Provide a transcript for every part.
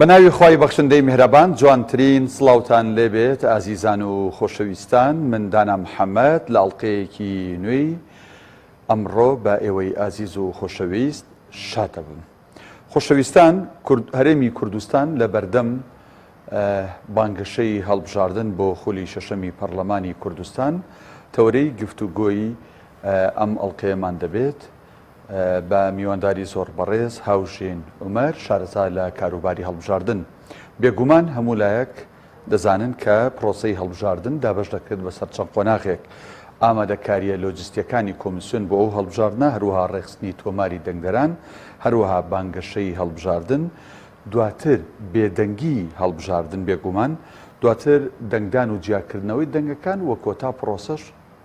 بەناوی خوای بەخشندەی میهرەبان جوانترین سڵاوتان لێبێت ئازیزان و خۆشەویستان، من دانا محەممەد لە ئەڵلقەیەکی نوێی ئەمڕۆ بە ئێوەی ئازیز و خۆشەویست شاتە بم. خۆشەویستان، هەرێمی کوردستان لە بەردەم بانگەشەی هەڵبژاردن بۆ خولی شەشەمی پەرلەمانی کوردستان تەورەی گفتوگۆیی ئەم ئەڵلقەیەمان دەبێت بە میوانداری زۆر بەڕێز هاوژین عومەر، شارەزا لە کاروباری هەڵبژاردن. بێگومان هەموو لایەک دەزانن کە پرۆسەی هەڵبژاردن دابەش دەکرێت بەسەر چەند قۆناغێک: ئامادەکاریە لۆجستیەکانی کۆمیسیۆن بۆ ئەو هەڵبژاردنە، هەروەها ڕێخستنی تۆماری دەنگدەران، هەروەها بانگەشەی هەڵبژاردن، دواتر بێدەنگی هەڵبژاردن، بێگومان دواتر دەنگدان و جیاکردنەوەی دەنگەکان وە کۆتا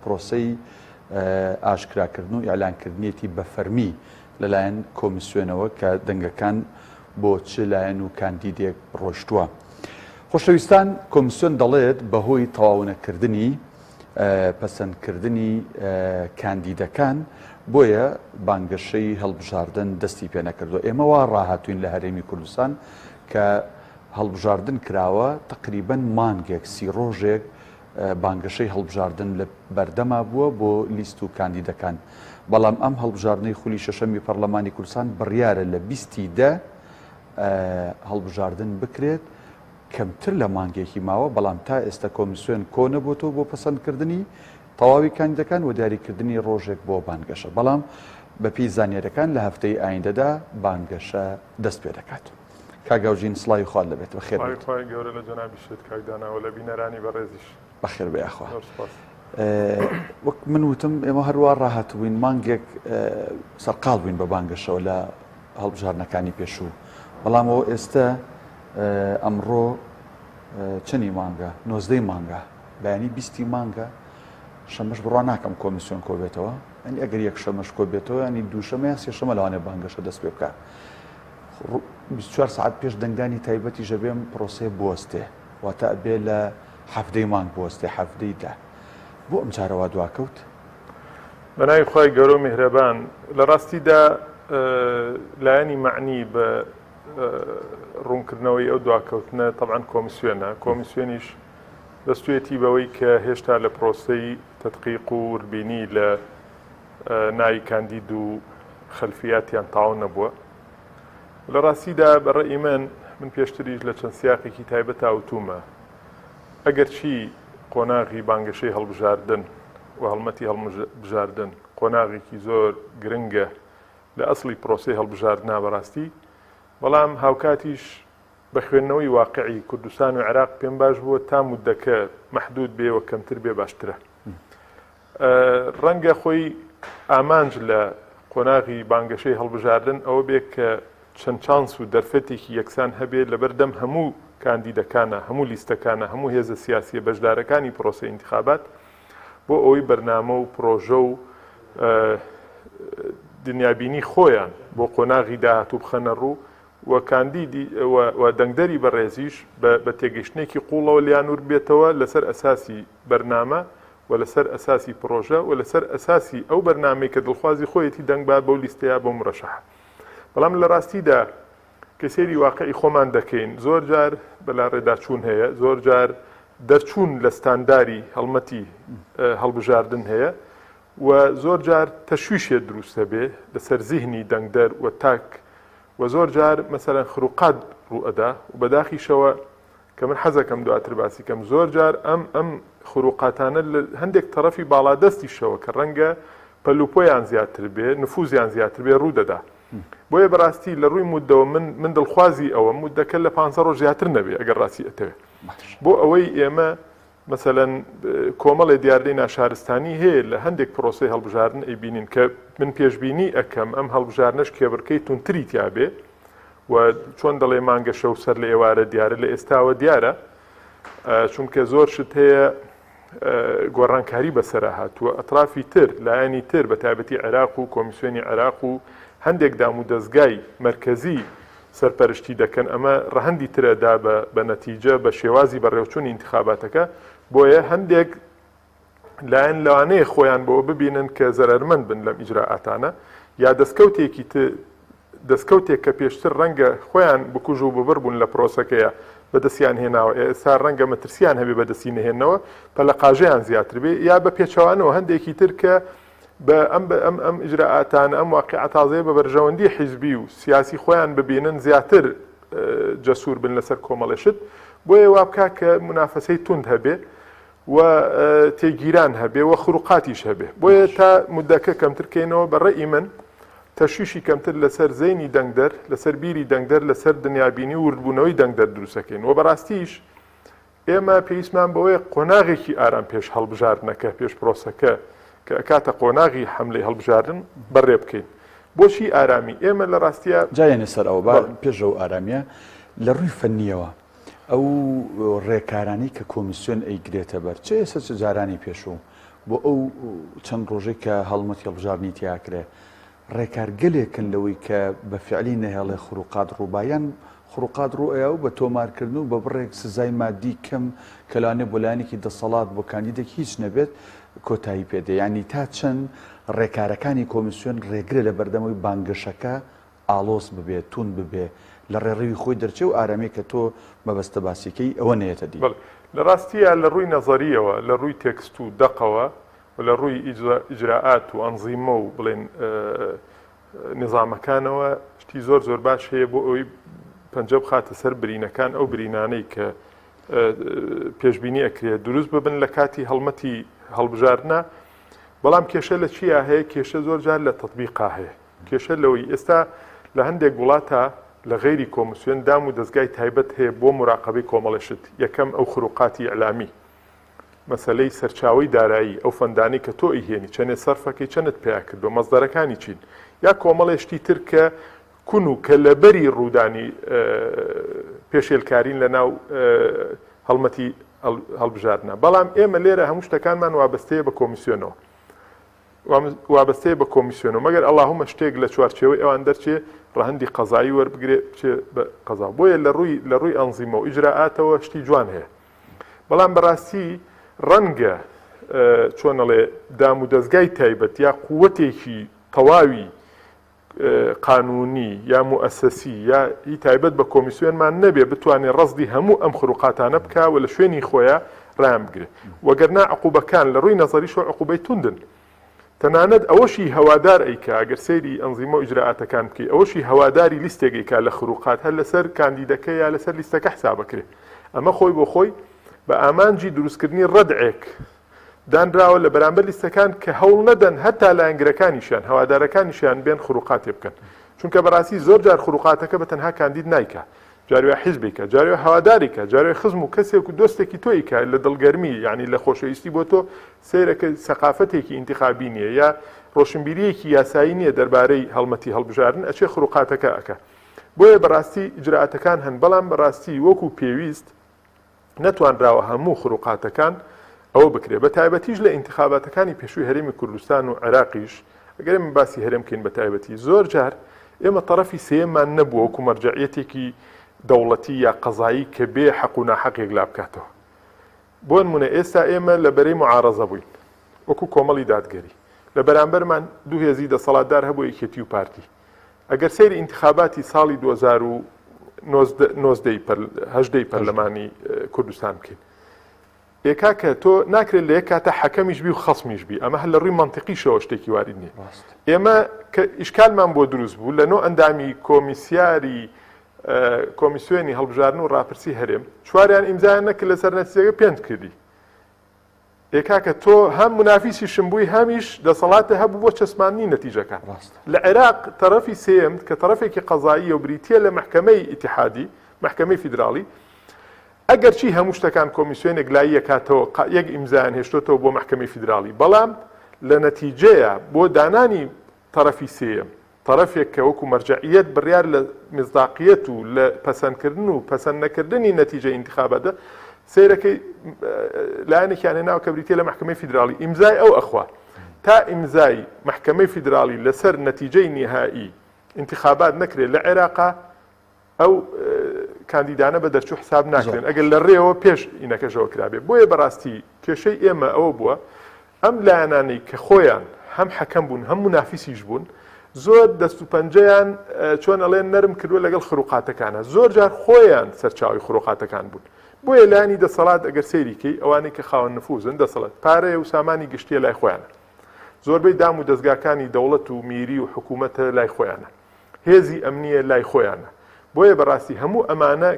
پرۆسەی ئاشکراکردن و ئیعلانکردنیەتی بەفەرمی لەلایەن کۆمیسیۆنەوە کە دەنگەکان بۆ چ لایەن و کاندیدێک ڕۆشتووە. خۆشەویستان، کۆمیسیۆن دەڵێت بەهۆی تەواونەکردنی پەسەندکردنی کاندیدەکان بۆیە بانگەشەی هەڵبژاردن دەستی پێ نەکردووە. ئێمە وا ڕاهاتوین لە هەرێمی کوردستان کە هەڵبژاردن کراوە تقریبەن مانگێک، 30 ڕۆژێک بانگەشەی هەڵبژاردن لە بەردەما بووە بۆ لیست و کاندیدەکان. بەڵام ئەم هەڵبژاردنەی خولی شەشەمی پەرلەمانی کوردستان بڕیارە لە 20 هەڵبژاردن بکرێت، کەمتر لە مانگێکی ماوە، بەڵام تا ئێستا کۆمیسیۆن کۆ نەبووەوە بۆ پەسەندکردنی تەواوی کاندیدەکان و دیاریکردنی ڕۆژێک بۆ بانگەشە. بەڵام بەپی زانیاریەکان لە هەفتەی ئایندەدا بانگەشە دەست پێ دەکات. کاگاوژین، سڵاوی خوارد لەبێت. بەخێر گەورە لە جەنابی شت کاکداناوە لە بینەرانی بەڕێزیش بەخێر بێ. ئەخوا وەک من وتم، ئێمە هەروە ڕاهات بووین مانگێک سەرقاڵ بووین بە بانگەشەوە لە هەڵبژاردنەکانی پێشوو. بەڵامەوە ئێستا ئەمڕۆ چەندی مانگە؟ 19 مانگە، بەیانی 20 مانگە. شەمەش بڕوا ناکەم کۆمیسیۆن کۆ بێتەوە، ئەنی ئەگەر یەک شەمەش کۆ بێتەوە، ینی دووشەمە یا سێشەمە لەوانێ بانگەشە دەست پێ بکات. 24 ساعت پێش دەنگدانی تایبەتی ژەبێم پرۆسێ بوەستێ، واتە ئەبێ لە هەفتەی مانگ بوەستێ، هەفتەی دا. بۆ ئەم جارەوە دواکەوت؟ بەناوی خوای گەورە و میهرەبان، لە ڕاستیدا لایەنی معنی بە ڕوونکردنەوەی ئەو دواکەوتنە تەبعاً کۆمیسیۆنە. کۆمیسیۆنیش دەستوێتی بەوەی کە هێشتا لە پرۆسەی تەدقیق و وربینی لە ناوی کاندید و خەلفیاتیان تاو نەبووە. لە ڕاستیدا بەڕێی من پێشتریش لە چەند سیاقێکی تایبەت ئاوتومە، ئەگەر چی قۆناغی بانگەشەی هەڵبژاردن و هەڵمەتی هەڵبژاردن قۆناغێکی زۆر گرنگە لە ئەسڵی پرۆسەی هەڵبژاردنا بەڕاستی، بەڵام هاوکاتیش بە خوێندنەوەی واقعی کوردستان و عێراق پێم باش بووە تا مودەکە مەحدود بێ و کەمتر بێ باشترە. ڕەنگە خۆی ئامانج لە قۆناغی بانگەشەی هەڵبژاردن ئەوە بێ کە چەند چانس و دەرفەتێکی یەکسان هەبێت لەبەردەم هەموو کاندیدەکانە، هەموو لیستەکانە، هەموو هێزە سیاسی بەشدارەکانی پرۆسەی ئینتیخابات بۆ ئەوەی بەرنامە و پرۆژە و دنیابینی خۆیان بۆ قۆناغی داهاتوو بخەنە ڕوو و کاندیدی و دەنگدەری بەڕێزیش بە تێگەشتێکی قوڵەوە لیانور بێتەوە لەسەر ئەساسی بەرنامە و لەسەر ئەساسی پرۆژە و لەسەر ئەساسی ئەو بەرنامەی کە دڵخوازی خۆیەتی دەنگ بات بەو لیستەیە بۆ مرەشەحە. بەڵام لە ڕاستیدا کە سێری واقعی خۆمان دەکەین، زۆر جار بەلا ڕێداچوون هەیە، زۆر جار دەرچوون لە ستانداری هەڵمەتی هەڵبژاردن هەیە و زۆر جار تەشویشێ دروستە بێ لەسەر زیهنی دەنگدەر و تاک، و زۆر جار مەسەلەن خروقات ڕوئەدا و بەداخیشەوە کە من حەزەکەم دواتر باسی کەم، زۆر جار ئەم خروقاتانە لە هەندێک تەرەفی باڵادەستیشەوە کە ڕەنگە پەلوپۆیان زیاتر بێ، نفوزیان زیاتر بێ ڕوودەدا. بۆیە بەڕاستی لە ڕووی مودەوە من دڵخوازی ئەوە مودەکە لە 500 ڕۆژ زیاتر نەبێ ئەگەر ڕاستی ئەتەوێت، بۆ ئەوەی ئێمە مەسەلەن کۆمەڵی دیاردەی ناشارستانی هەیە لە هەندێک پرۆسەی هەڵبژاردن ئەیبینین کە من پێشبینی ئەکەم ئەم هەڵبژاردنەش کێبڕکەی تونتری تیابێ و چۆن دەڵێ مانگەشە و سەر لە ئێوارە دیارە، لە ئێستاوە دیارە، چونکە زۆر شت هەیە گۆڕانکاری بەسەرا هاتووە. ئەطرافی تر، لایەنی تر، بە تایبەتی عێراق و کۆمیسیۆنی عێراق و هەندێک دام و دەستگای مرکزی سەرپەرشتی دەکەن، ئەمە ڕەهەندی ترەدا بە نەتیجە بە شێوازی بەڕێوچوونی انتخاباتەکە. بۆیە هەندێک لایەن لەوانەیە خۆیان بەوە ببینن کە زەرەرمەند بن لەم ئیجراعاتانە، یا دەستکەوتێکی دەستکەوتێک کە پێشتر ڕەنگە خۆیان بکوژ و ببر بوون لە پرۆسەکەیە بەدەستیان هێناوە ئێستا ڕەنگە مەترسیان هەبێ بەدەستی نهێنەوە پەلە قاژەیان زیاتر بێ یا بە پێچەوانەوە هەندێکی تر کە بە ئەم ئیجراعاتان ئەم واقعە تازەیە بە بەرژەوەندی حیزبی و سیاسی خۆیان ببینن زیاتر جەسوور بن لەسەر کۆمەڵەشت بۆیە وا بکا کە منافەسەی توند هەبێ و تێگیران هەبێ و خروقاتیش هەبێ بۆیە تا مدەکە کەمتر کەینەوە بەڕێی من تەشویشی کەمتر لەسەر زەینی دەنگدەر لەسەر بیری دەنگدەر لەسەر دنیابینی و وردبوونەوەی دەنگدەر دروستەکەین و بەڕاستیش ئێمە پێویستمان بەوەی قۆناغێکی ئارام پێش هەڵبژاردنەکە پێش پرۆسەکە کە کاتە قۆناغی حملەی هەڵبژاردن بەڕێ بکەین بۆچی ئارامی ئێمە لە ڕاستیە جایەنە سەر ئەوە پێشەوە ئارامیە لە ڕووی فەنیەوە ئەو ڕێکارانی کە کۆمیسیۆن ئەیگرێتە بەر چه ئێستا چ جارانی پێشوو بۆ ئەو چەند ڕۆژێک کە هەڵمەتی هەڵبژاردنی تیاکرێ ڕێکارگەلێکن لەوەی کە بە فعلی نەهێڵێ خروقات ڕووبایان خروقات ڕوئە و بە تۆمارکردن و بە بڕێک سزای مادی کەم کەلانێ بۆ لایەنێکی دەسەڵات بۆ کاندیدێک هیچ نەبێت کۆتایی پێدە ینی تا چەند ڕێکارەکانی کۆمیسیۆن ڕێگرە لە بەردەمەوەی بانگەشەکە ئالۆز ببێت تون ببێ لە ڕێڕەوی خۆی دەرچێ و ئارامەیە کە تۆ مەبەستە باسیکەی ئەوە نەیەتە دی لە ڕاستیە لە ڕووی نەزەریەوە لە ڕووی تێکست و دەقەوە و لە ڕووی ئیجراعات و ئەنزیمە و بڵێن نظامەکانەوە شتی زۆر زۆر باش هەیە بۆ ئەوی پەنجە بخاتە سەر برینەکان ئەو برینانەی کە پێشبینی ئەکرێت دروست ببن لە کاتی هەڵمەتی هەڵبژاردنە بەڵام کێشە لە چیا هەیە کێشە زۆر جار لە تەطبیقا هەیە کێشە لەوەی ئێستا لە هەندێک وڵاتە لە غەیری کۆمیسیۆن دام و دەستگای تایبەت هەیە بۆ مراقبەی کۆمەڵەشت یەکەم ئەو خروقاتی ئەعلامی مەسەلەی سەرچاوی دارایی ئەو فەندانی کە تۆ ئیهێنی چەندێ سەرفەکەی چەندت پێیا کردو مەزدەرەکانی چین یا کۆمەڵێشتی تر کە کون و کە لەبەری ڕوودانی پێشێلکارین لە ناو هەڵمەتی هەڵبژاردنە بەڵام ئێمە لێرە هەموو شتەکانمان وابەستەیە بە کۆمیسیۆنەوە وابەستەیە بە کۆمیسیۆنەوە مەگەر ئەڵڵاهومە شتێک لە چوارچێوەی ئەوان دەرچێ ڕەهەندی قەزایی وەربگرێ بچێ بە قەزا بۆیە لە ڕووی ئەنزیمە و ئیجراعاتەوە شتی جوان هەیە بەڵام بەڕاستی ڕەنگە چۆنەڵێ دام و دەستگای تایبەت یا قووەتێکی تەواوی قانونی یا موئەسەسی یا هی تایبەت بە کۆمیسیۆنمان نەبێ بتوانێت ڕەزدی هەموو ئەم خروقاتانە بکە و لە شوێنی خۆیان ڕام بگرێ وەگەرنا عقوبەکان لە ڕووی نەزەریشەوە عقوبەی توندن تەنانەت ئەوەشی هەوادار ئەیکا ئەگەر سەیری ئەنزیمە و ئیجراعاتەکان بکەی ئەوەشی هەواداری لیستێکێکا لە خروقات هەر لەسەر کاندیدەکە یا لەسەر لیستەکە حسابەکرێ ئەمە خۆی بۆ خۆی بە ئامانجی دروستکردنی ڕەدعێک دانراوە لە بەرامبەر لیستەکان کە هەوڵ نەدەن هەتا لایەنگرەکانیشیان هەوادارەکانیشیان بێن خروقاتێ بکەن چونکە بەڕاستی زۆر جار خروقاتەکە بە تەنها کاندید نایکە جاروێ حیزبێکە جاروێ هەواداریکە جاروێ خزم و کەسێک و دۆستێکی تۆیکە لە دڵگەرمی یعنی لە خۆشەویستی بۆ تۆ سیرەکە سەقافەتێکی ئینتیخابی نییە یا ڕۆشنبیریەکی یاسایی نییە دەربارەی هەڵمەتی هەڵبژاردن ئەچێ خروقاتەکە ئەکە بۆیە بەڕاستی ئیجراعاتەکان هەن بەڵام بەڕاستی وەکو پێویست نەتوانراوە هەموو خروقاتەکان ئەوە بکرێ بە تایبەتیش لە ئینتیخاباتەکانی پێشووی هەرێمی کوردستان و عێراقیش ئەگەر ئێمە باسی هەرێم بکەین بە تایبەتی زۆر جار ئێمە تەرەفی سێمان نەبووە وەکو مەرجەعیەتێکی دەوڵەتی یا قەزایی کە بێ حەق و ناحەقێک لا بکاتەوە بۆ نمونە ئێستا ئێمە لە بەرەی معارەزە بووین وەکو کۆمەڵی دادگەری لە بەرامبەرمان دوو هێزی دەسەڵاتدار هەبوو یەکێتی و پارتی ئەگەر سەیری ئینتیخاباتی ساڵی 2019 پەرلەمانی کوردستان بکەین ئێکا کە تۆ ناکرێت لە یەک کاتە حەکەمیش بی و خەسمیش بی ئەمە هەر لە ڕووی مەنتیقیشەوە شتێکی وارد نییە ئێمە کە ئیشکالمان بۆ دروست بوو لە نۆ ئەندامی کۆمیسیۆنی هەڵبژاردن و ڕاپرسی هەرێم چواریان ئیمزایان نەکرد لەسەر نەتیجەکە پێنج کردی ئێکا کە تۆ هەم منافیسی شمبووی هەمیش دەسەڵاتە هەبوو بۆ چەسمانی نەتیجەکە لە عێراق تەرەفی سێم کە تەرەفێکی قەزایی و بریتیە لە محکەمەی ئیتیحادی محکەمەی فیدراڵی ئەگەر چی هەموو شتەکان کۆمیسیۆنێک لای یەکاتەوە یەک ئیمزایان هێشتۆتەوە بۆ محکەمەی فیدراڵی بەڵام لە نەتیجەیە بۆ دانانی تەرەفی سێم طرفێک کە وەکو مەرجعیەت بڕیار لە مزداقیەت و لە پەسەندکردن و پەسەند نەکردنی نەتیجە ئینتیخابەتە سیرەکەی لایەنێکیان هێناوە کە بریتیە لە محکەمەی فیدراڵی ئیمزای ئەو ئەخوا تا ئیمزای محکەمەی فیدراڵی لەسەر نەتیجەی نهایی انتخابات نەکرێت لە عێراقا ئەو کاندیدانە بە دەرچوو حساب ناکرێن ئەگەر لە ڕێەوە پێش ئینەکەشەوە کرابێ بۆیە بەڕاستی کێشەی ئێمە ئەوە بووە ئەم لایەنانەی کە خۆیان هەم حەکەم بوون هەم منافیسیش بوون زۆر دەست و پەنجەیان چۆن ئەڵێن نەرم کردووە لەگەڵ خروقاتەکانە زۆر جار خۆیان سەرچاوی خروقاتەکان بوون بۆیە لانی دەسەڵات ئەگەر سەیریکەی ئەوانەی کە خاوەن نفوزن دەسەڵات پارەیە و سامانی گشتیە لای خۆیانە زۆربەی دام و دەستگاکانی دەوڵەت و میری و حکوومەتە لای خۆیانە هێزی ئەمنیە لای خۆیانە بۆیە بەڕاستی هەموو ئەمانە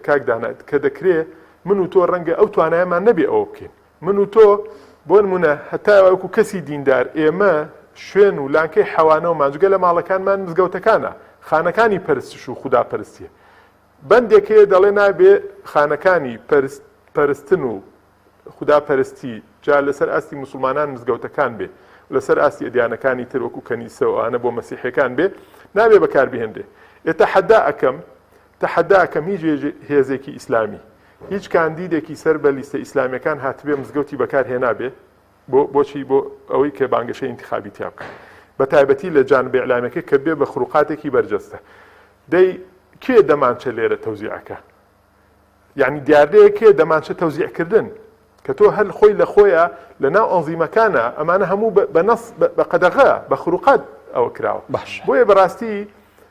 کاکدانات کە دەکرێت من و تۆ ڕەنگە ئەو توانایەمان نەبێ ئەوە بکەین من و تۆ بۆ نمونە هەتا وەکو کەسی دیندار ئێمە شوێن و لانکەی حەوانە و مانجگە لە ماڵەکانمان مزگەوتەکانە خانەکانی پەرستش و خوددا پەرستیە بەندێکەیە دەڵێ نابێ خانەکانی پەرستن و خوددا پەرستی جا لەسەر ئاستی مسلمانان مزگەوتەکان بێ لەسەر ئاستی ئەدیانەکانی تر وەکو کەنیسە و ئەوانە بۆ مەسیحەکان بێ نابێ بەکاربهێنرێ تەحەدا ئەەکەم هیچ هێزێکی ئیسلامی هیچ کاندیدێکی سەر بە لیستە ئیسلامیەکان هاتبێ مزگەوتی بەکارهێنابێ بۆچی بۆ ئەوەی کە بانگەشەی انتخابی تیا بکە بە تایبەتی لە جانبێ ئیعلامەکە کە بێ بە خروقاتێکی بەرجەستە دەی کێ دەمانچە لێرە تەوزیعەکە یعنی دیاردەیە کێ دەمانچە تەوزیعکردن کە تۆ هەر خۆی لە خۆیە لە ناو ئەنزیمەکانە ئەمانە هەموو بە نەس بە قەدەغە بە خروقات ئەوە کراوە بۆیە بەڕاستی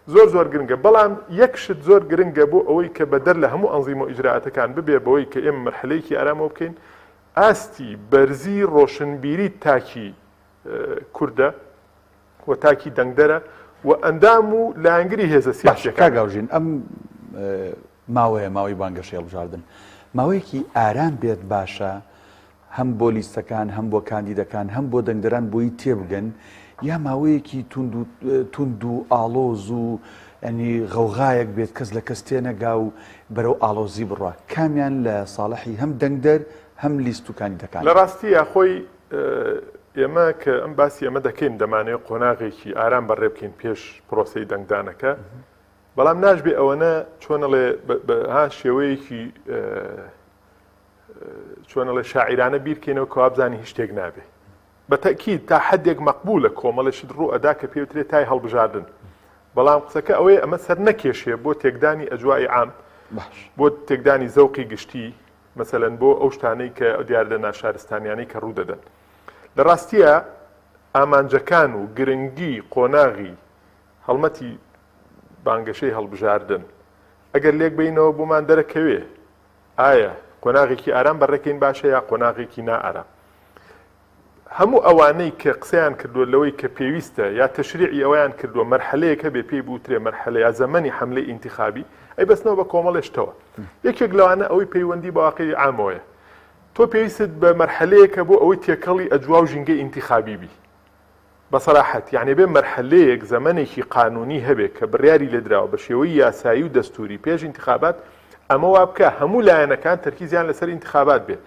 زۆر گرنگە بەڵام یەک شت زۆر گرنگە بۆ ئەوەی کە بەدەر لە هەموو ئەنزیمە و ئیجراعاتەکان ببێ بەوەی کە ئێمە مەرحلەیەکی ئارامەوە بکەین ئاستی بەرزی ڕۆشنبیری تاکی کوردە و تاکی دەنگدەرە و ئەندام و لایەنگری هێزە سیاسیەکان کاگاوژین ئەم ماوەیە بانگەشەی هەڵبژاردن ماوەیەکی ئارام بێت باشە هەم بۆ لیستەکان هەم بۆ کاندیدەکان هەم بۆ دەنگدەران بۆی تێبگەن یا ماوەیەکی تونند و ئاڵۆز و ینی غەوغایەک بێت کەس لە کەس تێنەگا و بەرەو ئاڵۆزی بڕوە کامیان لە ساڵحی هەم دەنگدەر هەم لیست و کاندیدەکان لە ڕاستیە خۆی ئێمە کە ئەم باسی ئەمە دەکەین دەمانێت قۆناغێکی ئارام بەڕێ بکەین پێش پرۆسەی دەنگدانەکە بەڵام ناشبێ ئەوەنە چۆنەڵێ ها شێوەیەکی چۆنەڵێ شاعیرانە بیرکەینەوە کە وابزانی هیچ شتێک نابێ بەتەکید تا حدێک مەقبولە کۆمەڵەشت ڕوو ئەدا کە پێوترێت تای هەڵبژاردن بەڵام قسەکە ئەوەیە ئەمە سەر نەکێشێ بۆ تێکدانی ئەجوای عام بۆ تێکدانی زەوقی گشتی مەسەلەن بۆ ئەو شتانەی کە دیار لە ناشارستانیانەی کە ڕوو دەدەن لە ڕاستیە ئامانجەکان و گرنگی قۆناغی هەڵمەتی بانگەشەی هەڵبژاردن ئەگەر لێک بینەوە بۆمان دەرەکەوێ ئایا قۆناغێکی ئارام بەڕێکەین باشە یا قۆناغێکی نائارام هەموو ئەوانەی کە قسەیان کردووە لەوەی کە پێویستە یا تەشریعی ئەویان کردووە مەرحەلەیەکە بێ پێی بوترێ مەرحەلە یا زەمەنی حەملەی ئینتیخابی ئەی بەستنەوە بە کۆمەڵێشتەوە یەکێک لەوانە ئەوەی پەیوەندی بە واقعی عامەوەیە تۆ پێویست بە مەرحەلەیەکە بۆ ئەوەی تێکەڵی ئەجوا و ژینگەی ئینتیخابی بی بەسەراحەت یعنی بێ مەرحەلەیەک زەمەنێکی قانونی هەبێ کە بڕیاری لێدراوە بە شێوەی یاسایی و دەستوری پێش ئینتیخابات ئەمە وا بکە هەموو لایەنەکان تەرکیزیان لەسەر ئینتیخابات بێ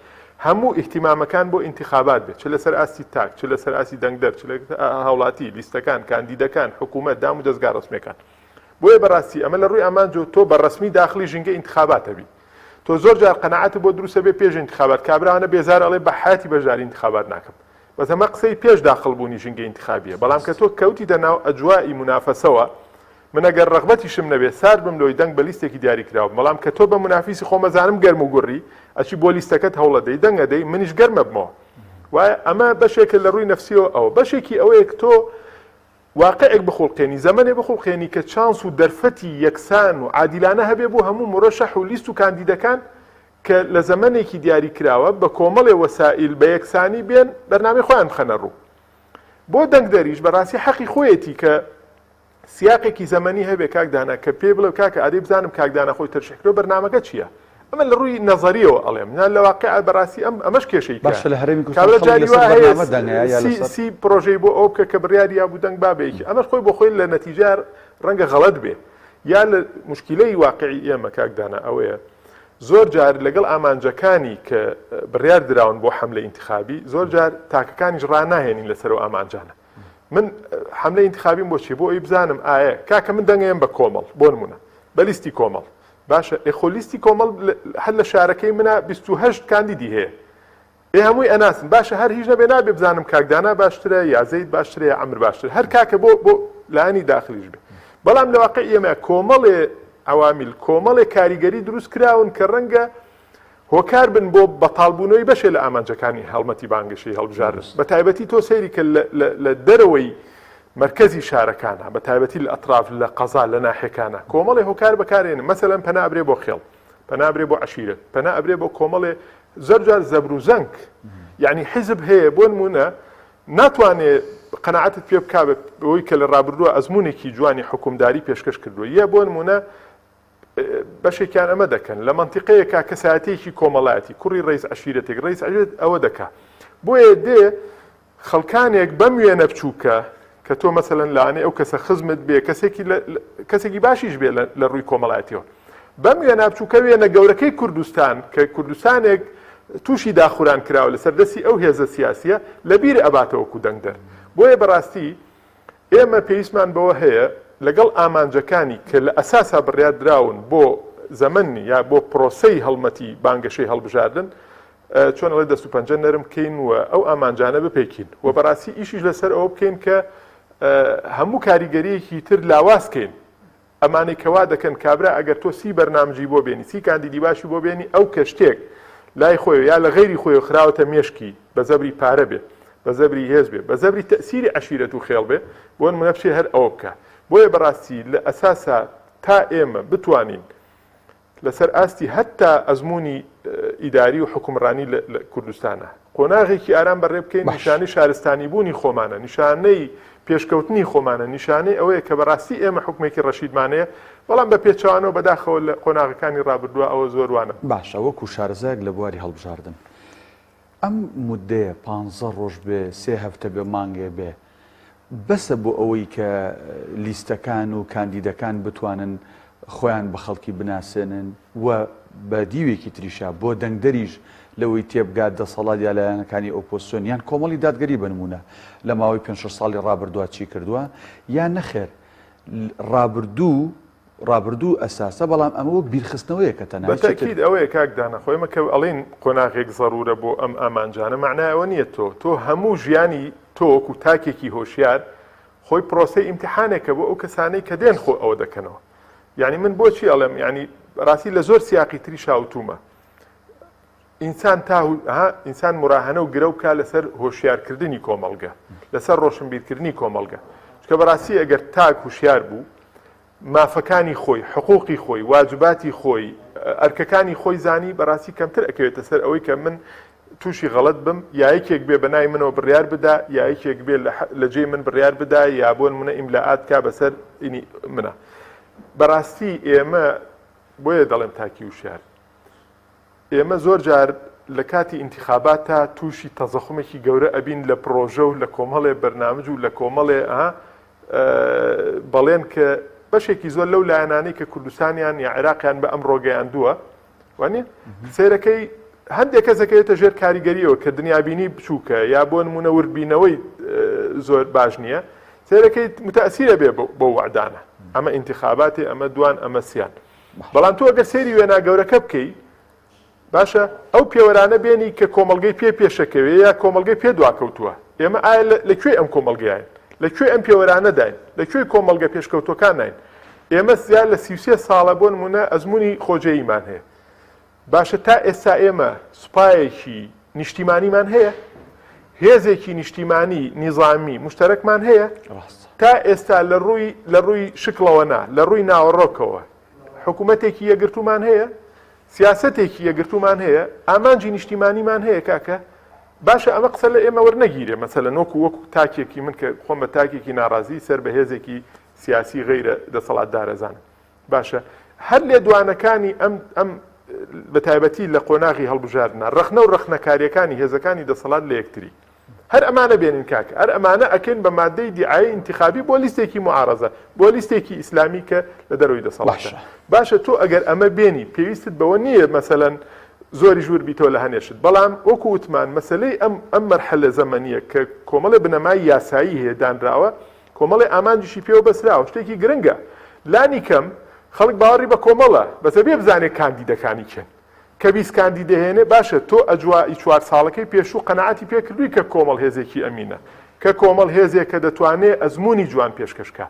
هەموو ئیحتیمامەکان بۆ ئینتیخابات بێت چ لەسەر ئاستی تاک چ لەسەر ئاسی دەنگدەر چ هاوڵاتی لیستەکان کاندیدەکان حکوومەت دام و دەستگا ڕسمیەکان بۆیە بەڕاستی ئەمە لە ڕووی ئامانجۆ تۆ بەڕسمی داخلی ژینگە ئینتیخابات هەبی تۆ زۆر جار قەناعەت بۆ دروستە بێ پێش ئینتیخابات کابراوانە بێزار ئەڵێ بە حیاتی بەشداری ئینتیخابات ناکەم بەس ئەمە قسەی پێش داخڵبوونی ژینگە ئینتیخابیە بەڵام کە تۆ کەوتی دەناو ئەجوای منافەسەوە من ئەگەر ڕغبەتیشم نەبێ سار بم لۆی دەنگ بە لیستێکی دیاری کراوە بەڵام کە تۆ بە منافیسی خۆمەزانم گەرم و گوڕی ئەچی بۆ لیستەکەت هەوڵە دەی دەنگە دەی منیش گەرمە بمەوە وایە ئەمە بەشێکە لە ڕووی نەفسیەوە ئەوە بەشێکی ئەوەیە کە تۆ واقعێک بخۆڵقێنی زەمەنێ بخۆڵقێنی کە چانس و دەرفەتی یەکسان و عادیلانە هەبێ بۆ هەموو مڕەشەح و لیست و کاندیدەکان کە لە زەمەنێکی دیاری کراوە بە کۆمەڵێ وەسائل بە یەکسانی بێن بەرنامەی خۆیان بخەنە ڕوو بۆ دەنگدەریش بەڕاستی حەقی خۆیەتی کە سیاقێکی زەمەنی هەبێ کاکدانا کە پێ بڵێ کاکە ئادەی بزانم کاکدانا خۆی تەرشێکرۆ بەرنامەکە چییە ئەمە لە ڕووی نەزەریەوە ئەڵێم نان لە واقع بەڕاستی ئەمەش کێشەی باشە لە هەرێمی کوردستان سی پرۆژەی بۆ ئەو بکە کە بڕیاری یابوو دەنگ بابێکی ئەمەش خۆی بۆ خۆی لە نەتیجار ڕەنگە غەڵەت بێ یا لە موشکیلەی واقعی ئێمە کاکدانا ئەوەیە زۆر جار لەگەڵ ئامانجەکانی کە بڕیار دراون بۆ حەملە ئینتیخابی زۆر جار تاکەکانیش ڕاناهێنین لەسەرەوە ئامانجانە من حملە ئینتیخابیم بۆ چی بۆ ئەوی بزانم ئایا کاکە من دەنگەیەم بە کۆمەڵ بۆ نمونە بە لیستی کۆمەڵ باشە ئێخۆ لیستی کۆمەڵ هەر لە شارەکەی منە 28 کاندیدی هەیە ئێ هەمووی ئەناسن باشە هەر هیچ نەبێ نابێ بزانم کاکدانا باشترە یا زەید باشترە یا عەمر باشتر هەر کاکە بۆ لایەنی داخلیش بێ بەڵام لە واقع ئێمە کۆمەڵێ عەوامیل کۆمەڵێ کاریگەری دروست کراون کە ڕەنگە هۆکار بن بۆ بەتاڵبوونەوەی بەشێ لە ئامانجەکانی هەڵمەتی بانگەشەی هەڵبژاردن بە تایبەتی تۆ سەیری کە لە دەرەوەی مرکزی شارەکانە بە تایبەتی لە ئەطراف لە قەزا لە ناحیەکانە کۆمەڵی هۆکار بەکارێنن مەسەلەن پەنا ئەبرێ بۆ خێڵ پەنا ئەبرێ بۆ عەشیرەت پەنا ئەبرێ بۆ کۆمەڵێ زەرجار زەبر و زەنگ یعنی حیزب هەیە بۆ نمونە ناتوانێت قەناعەتت پێ بکات بەوەی کە لە ڕابردووە ئەزمونێکی جوانی حکومداری پێشکەش کردووە یە بۆ نمونە بەشێکیان ئەمە دەکەن لە منتیقەیەکە کەسایەتێکی کۆمەڵایەتی کوڕی ڕئیس عەشیرەتێک ڕئیس عەشیرەت ئەوە دەکات بۆیە دێ خەڵکانێک بەم وێنە بچووکە کە تۆ مەسەلەن لەوانەیە ئەو کەسە خزمت بێ کەسێکی باشیش بێ لە ڕووی کۆمەڵایەتیەوە بەم وێنە بچووکە وێنە گەورەکەی کوردستان کە کوردستانێک تووشی داخوران کراوە لە سەردەستی ئەو هێزە سیاسیە لەبیر ئەباتەوەکو دەنگدەر بۆیە بەڕاستی ئێمە پێویستمان بەوە هەیە لەگەڵ ئامانجەکانی کە لە ئەساسا بڕیار دراون بۆ زەمەنی یا بۆ پرۆسەی هەڵمەتی بانگەشەی هەڵبژاردن چۆن ئەڵێ دەست و پەنجە نەرم بکەین و ئەو ئامانجانە بپێکین و بەڕاستی ئیشیش لەسەر ئەوە بکەین کە هەموو کاریگەریەکی تر لاوازکەین ئەمانەی کەوا دەکەن کابرا ئەگەر تۆ سی بەرنامجی بۆ بێنی سی کاندیدی باشی بۆ بێنی ئەو کە شتێک لای خۆی یا لە غەیری خۆی خراوەتە مێشکی بە زەبری پارە بێ بە زەبری هێز بێ بە زەبری تەسیری عەشیرەت و خێڵ بێ بۆ نمونە بچێ هەر ئەوە بکە بۆیە بەڕاستی لە ئەساسا تا ئێمە بتوانین لەسەر ئاستی هەتا ئەزمموی ئیداری و حکومڕانی لە کوردستانە قۆناغێکی ئارام بەڕێ بکەین نیشانەی شارستانی بوونی خۆمانە نیشانەی پێشکەوتنی خۆمانە نیشانەی ئەوەیە کە بەڕاستی ئێمە حکومێکی ڕەشیدمانەیە بەڵام بە پێچوانەوە بەداخەوە لە قۆناغەکانی ڕابردووە ئەوە زۆروانە باشە وەکو شارەزایەک لە بواری هەڵبژاردن ئەم مودەیە 15 ڕۆژ بێ 3 هەفتە بێ مانگێ بێ بەسە بۆ ئەوەی کە لیستەکان و کاندیدەکان بتوانن خۆیان بە خەڵکی بناسێنن و بە دیوێکی تریشا بۆ دەنگدەریش لەوەی تێبگات دەسەڵات یا لایەنەکانی ئۆپۆزیسیۆن یان کۆمەڵی دادگەری بنمونە لە ماوەی 5 ساڵی ڕابردووە چی کردووە یان نەخێر ڕابردوو ئەساسە بەڵام ئەمە وەک بیرخستنەوەیە کە تەنها بەتەکید ئەوەیە کاکدانە خۆیمە کە ئەڵێن قۆناغێک زەڕورە بۆ ئەم ئامانجانە معنای ئەوە نییە تۆ هەموو ژیانی تۆک و تاکێکی هۆشیار خۆی پرۆسەی ئیمتیحانێکە بۆ ئەو کەسانەی کە دێن خۆ ئەوە دەکەنەوە یعنی من بۆچی ئەڵێم ینی ڕاستی لە زۆر سیاقی تری شاوتومە ئینسان مراهەنە و گرە و کا لەسەر هۆشیارکردنی کۆمەڵگە لەسەر ڕۆشنبیرکردنی کۆمەڵگە چکە بەڕاستی ئەگەر تاک هوشیار بوو مافەکانی خۆی حقوقی خۆی واجباتی خۆی ئەرکەکانی خۆی زانی بەڕاستی کەمتر ئەکەوێتە سەر ئەوەی کە من تووشی غەڵەت بم یایەکێک بێ بەنای منەوە بڕیار بدا یایەکێک بێ لە جێی من بڕیار بدا یا بۆن منە ئیملاعات کا بەسەر منە بەڕاستی ئێمە بۆیە دەڵێم تاکی وشار ئێمە زۆر جار لە کاتی ئینتیخابات تا تووشی تەزەخمێکی گەورە ئەبین لە پرۆژە و لە کۆمەڵێ بەرنامج و لە کۆمەڵێ بەڵێن کە بەشێکی زۆر لەو لایەنانەی کە کوردستانیان یا عێراقیان بە ئەم ڕۆگەیاندووە وانێ سیرەکەی هەندێک کەسەکەوێتە ژێر کاریگەریەوە کە دنیابینی بچووکە یا بۆ نمونە وردبینەوەی زۆر باش نییە سیرەکەی متەئسیرە بێ بۆ وعدانە ئەمە ئینتیخاباتی ئەمە دوان ئەمە سیان بەڵام تۆ ئەگەر سێری وێنا گەورەکە بکەی باشە ئەو پێوەرانە بێنی کە کۆمەڵگەی پێشەکەوێ یا کۆمەڵگەی پێ دواکەوتووە ئێمە ئایا لەکوێ ئەم کۆمەڵگەیان لەکوێ ئەم پێوەرانە داین لەکوێ کۆمەڵگە پێشکەوتەکان ناین ئێمە زیاد لە 33 ساڵە بۆ نمونە ئەزمموی خۆجەییمان هەیە باشە تا ئێستا ئێمە سوپایەکی نیشتیمانیمان هەیە هێزێکی نیشتیمانی نیزامی مشتەرەکمان هەیە تا ئێستا لە ڕووی شکڵەوەنا لە ڕووی ناوەڕۆکەوە حکوومەتێکی یەگرتومان هەیە سیاسەتێکی یەگرتومان هەیە ئامانجی نیشتیمانیمان هەیە کاکە باشە ئەمە قسە لە ئێمە وەرنەگیرێ مەسەلەن وەکو تاکێکی من کە خۆم بە تاکێکی ناڕازی سەر بە هێزێکی سیاسی غەیرە دەسەڵاتدارەزانم باشە هەر لێ دوانەکانی ئەم بە تایبەتی لە قۆناغی هەڵبژاردنە ڕەخنە و ڕەخنەکاریەکانی هێزەکانی دەسەڵات لە یەکتری هەر ئەمانە بێنین کاکە هەر ئەمانە ئەکەن بە مادەی دیعای ئینتیخابی بۆ لیستێکی معارەزە بۆ لیستێکی ئیسلامی کە لە دەروی دەسەڵاتە باشە تۆ ئەگەر ئەمە بێنی پێویستت بەوە نییە مەسەلەن زۆری ژوور بیتەوە لە هەنێشت بەڵام وەکو وتمان مەسلەی ئەم مەرحلە زەمەنیە کە کۆمەڵە بنەمای یاسایی هەیە دانراوە کۆمەڵی ئامانجیشی پێوە بەسراوە شتێکی گرنگە لانی کەم خەڵک باوەڕی بە کۆمەڵە بەسە بێ بزانێت کاندیدەکانی چێن کە 20 کاندیدە هێنێ باشە تۆ ئەجوای 4 ساڵەکەی پێشوو قەنەعەتی پێکردووی کە کۆمەڵ هێزێکی ئەمینە کە کۆمەڵ هێزێک کە دەتوانێت ئەزمموی جوان پێشکەشکە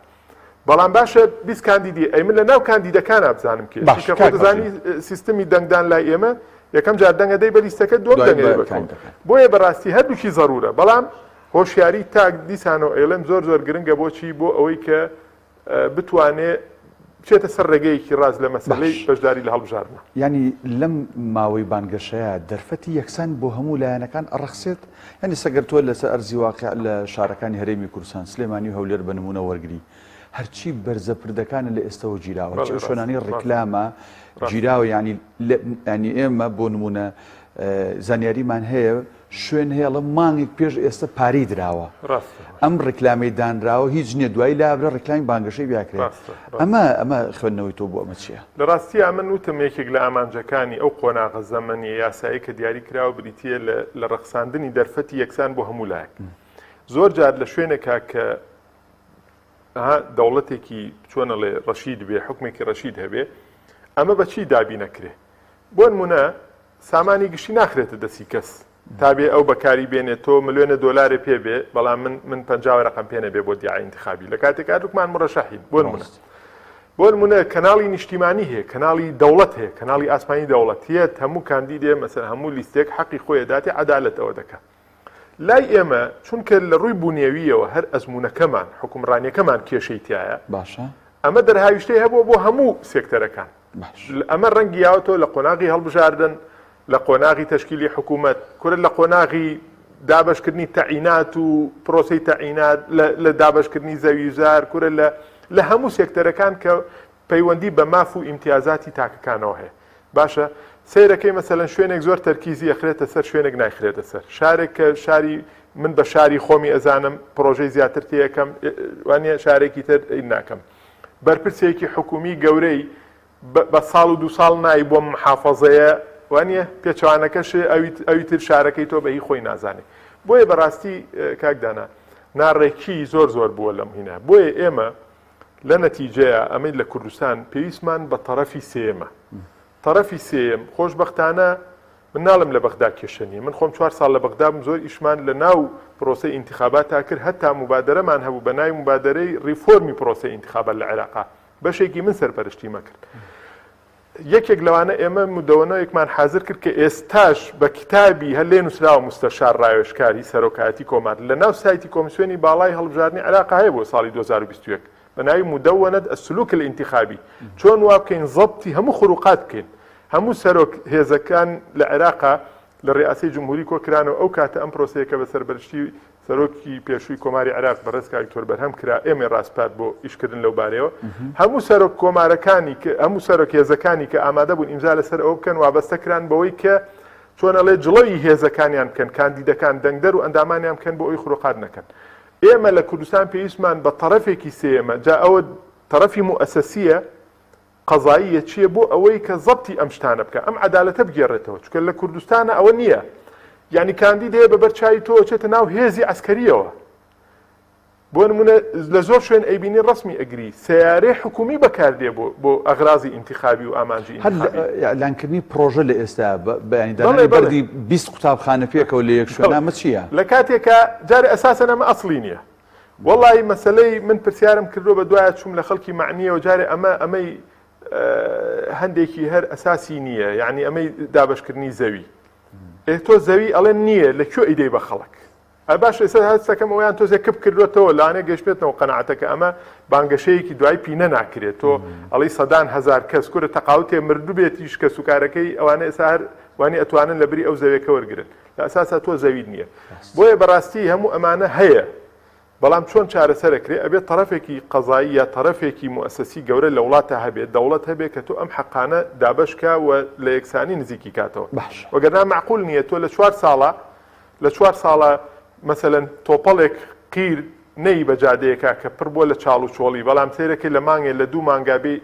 بەڵام باشە 20 کاندیدی ئەی من لە ناو کاندیدەکانە بزانم کێ دەزانی سیستمی دەنگدان لای ئێمە یەکەم جار دەنگە دەی بە لیستەکە دوم دەنگە بکەن بۆیە بەڕاستی هەردووکی زەرورە بەڵام هۆشیاری تاک دیسانەوە ئێڵێم زۆر گرنگە بۆچی بۆ ئەوەی کە بتوانێت بچێتە سەر ڕێگەیەکی ڕاز لە مەسەلەی بەشداری لە هەڵبژاردنە. ینی لەم ماوەی بانگەشەیە دەرفەتی یەکسان بۆ هەموو لایەنەکان ئەڕەخسێت، ینی سەگەر تۆ لەسەر ئەرزی واقع لە شارەکانی هەرێمی کوردستان سلێمانی و هەولێر بە نمونە وەرگری هەرچی بەرزەپردەکانە لە ئێستەوە گیراوە شوێنانی ڕێکلامە گیراوە، ینی ئێمە بۆ نمونە زانیاریمان هەیە شوێن هێڵە مانگێک پێش ئێستا پارەی دراوە ئەم ڕێکلامی دانراوە هیچ نییە دوای لابرە ڕێکلامی بانگەشەی بیاکرێت. ئەمە خوێندنەوەی تۆ بۆ ئەمە چییە؟ لە ڕاستیە من وتم یەکێک لە ئامانجەکانی ئەو قۆناغە زەمەنی یاسایی کە دیاری کراوە بریتیە لە ڕەخساندنی دەرفەتی یەکسان بۆ هەموو لایەک. زۆر جار لە شوێنێکا کە دەوڵەتێکی چۆنە لێ ڕەشید بێ حکمێکی ڕەشید هەبێ ئەمە بەچی دابی نەکرێ. بۆ نمونە سامانی گشتی ناخرێتە دەستی کەس تابێ ئەو بەکاری بێنێت تۆ ملیۆنە دۆلارێ پێ بێ بەڵام من 50 ڕقم پێ نەبێ بۆ دیعای انتخابی لە کاتێکا دوکمان مڕەشەحین. بۆ نمونە کەناڵی نیشتیمانی هەیە، کەناڵی دەوڵەت هەیە، کەناڵی ئاسمانی دەوڵەتیەت هەموو کاندیدێ مەسەلا هەموو لیستێک حەقی خۆی داتی عەدالەت ئەوە دەکات. لای ئێمە چونکە لە ڕووی بوونێویەوە هەر ئەزمونەکەمان حکومڕانیەکەمان کێشەی تایە باشە ئەمە دەرهاویشتەی هەبووە بۆ هەموو سێکتەرەکان. ئەمە ڕەنگی یاوەتۆ لە قۆناغی هەڵبژاردن، لە قۆناغی تەشکیلی حکوومەت، کورە لە قۆناغی دابشکردنی تەعینات و پرۆسی تەعینات، لە دابشکردنی زەویزار، کورە لە هەموو سێکتەرەکان کە پەیوەندی بە ماف و ئیمتیازاتی تاکەکانەوە هەیە. باشە سیرەکەی مەسەلەن شوێنێک زۆر تەرکیزی ئەخرێتە سەر شوێنێک نایخرێتە سەر شارێک کە شاری من بە شاری خۆمی ئەزانم پرۆژەی زیاتر تێیەکەم وانە شارێکی تر ناکەم بەرپرسێکی حکومی گەورەی بە ساڵ و 2 ساڵ نای بۆ محافەزەیە وانە پێچوانەکەش ئەوی تر شارەکەی تۆ بەهی خۆی نازانێ. بۆیە بەڕاستی کاکدانا ناڕێکی زۆر بووە لەم هینە. بۆیە ئێمە لە نەتیجەیە ئەمەی لە کوردستان پێویستمان بە تەرەفی سێمە. تەرەفی سێم خۆشبەختانە من ناڵم لە بەغدا کێشەنی، من خۆم 4 ساڵ لە بەغدام زۆر ئیشمان لە ناو پرۆسەی ئینتیخابات تا کرد، هەتا مبادرەمان هەبوو بە ناوی مبادرەی ریفۆرمی پرۆسەی ئینتیخابات لە عێراقا بەشێکی من سەرپەرشتی مەکرد. یەکێک لەوانە ئێمە مدەوەنەوەیەکمان حازر کرد کە ئێستاش بە کتابی هەر لێ نووسراوە مستەشار ڕایۆشکاری سەرۆکایەتی کۆمار لە ناو سایتی کۆمیسیۆنی باڵای هەڵبژاردننی عێراقا هەیە بۆ ساڵی 2021 بە ناوی مدەوەنەت ئەسلوک الئینتیخابی، چۆن وا بکەین زەبتی هەموو خروقات بکەین. هەموو سەرۆک هێزەکان لە عێراقا لە ڕێئاسی جمهوری کۆکرانەوە ئەو کاتە ئەم پرۆسەیەکە بە سەربەرشتی سەرۆکی پێشووی کۆماری عێراق بەڕێز کاکتۆر بەرهەم کرا ئێمە ڕاستپات بۆ ئیشکردن لەو بارەیەوە. هەموو سەرۆک کۆمارەکانی کە هەموو سەرۆک هێزەکانی کە ئامادە بوون ئیمزا لەسەر ئەو بکەن وابەستەکران بەوەی کە چۆنەڵێ جڵەوی هێزەکانیان بکەن، کاندیدەکان دەنگدەر و ئەندامانیان بکەن بۆ ئەوی خروقات نەکەن. ئێمە لە کوردستان پێویستمان بە تەرەفێکی سێمە، جا ئەوە تەرەفی مؤسسیە قەزاییە چییە بۆ ئەوەی کە زەبتی ئەم شتانە بکە، ئەم عەدالەتە بگێڕێتەوە، چونکە لە کوردستانە ئەوە نییە. یعنی کاندیدەیە بە بەرچاوی تۆ چێتە ناو هێزی عەسکەریەوە. بۆ نمونە لە زۆر شوێن ئەیبینی ڕسمی ئەگری سیارەی حکومی بەکاردێ بۆ ئەغراضی ئینتیخابی و ئامانجی ئینتیخابی. ئەلانکردنی پرۆژە لە ئێستا بەیانی بەردی 20 قوتابخانە پێکەوە لە یەک شوێن ئەمە چییە؟ لە کاتێکە جارێ ئەساسەن ئەمە ئەسڵی نییە. وەڵی مەسەلەی من پرسیارم کردو بە دوایە چوم لە خەڵکی معنیەوە جارێ ئەمەی هەندێکی هەر ئەساسی نییە، یعنی ئەمەی دابشکردنی زەوی. تۆ زەوی ئەڵێن نییە لەکوێ ئیدەی بە خەڵک. باش ئێستا هەستەکەم ئەویان تۆزێک کپ کردوێتەوە لانێ گەشتێتەوە قەنەعەتەکە ئەمە بانگەشەیەکی دوای پینە ناکرێت. تۆ ئەڵی سەدان هەزار کەس کورە تەقاوتێ مردوو بێتیش کە سوکارەکەی ئەوانە ئێستا هەر وانی ئەتوانن لە بری ئەو زەویەکە وەرگرن، لە ئەساسا تۆ زەوید نییە. بۆیە بەڕاستی هەموو ئەمانە هەیە، بەڵام چۆن چارەسەرەکرێ ئەبێت تەرەفێکی قەزایی یا تەرەفێکی مؤسسی گەورە لە وڵاتە هەبێت، دەوڵەت هەبێت کە تۆ ئەم حەقانە دابشکە و لە یەکسانی نزیکی کاتەوە. وەگەرنا معقول نییە تۆ لە 4 ساڵە مثلەن تۆپەڵێک قیر نەی بە جادەیەکە کە پڕ بۆ لە چاڵ و چۆڵی، بەڵام سیرەکەی لە مانگێ لە 2 مانگابی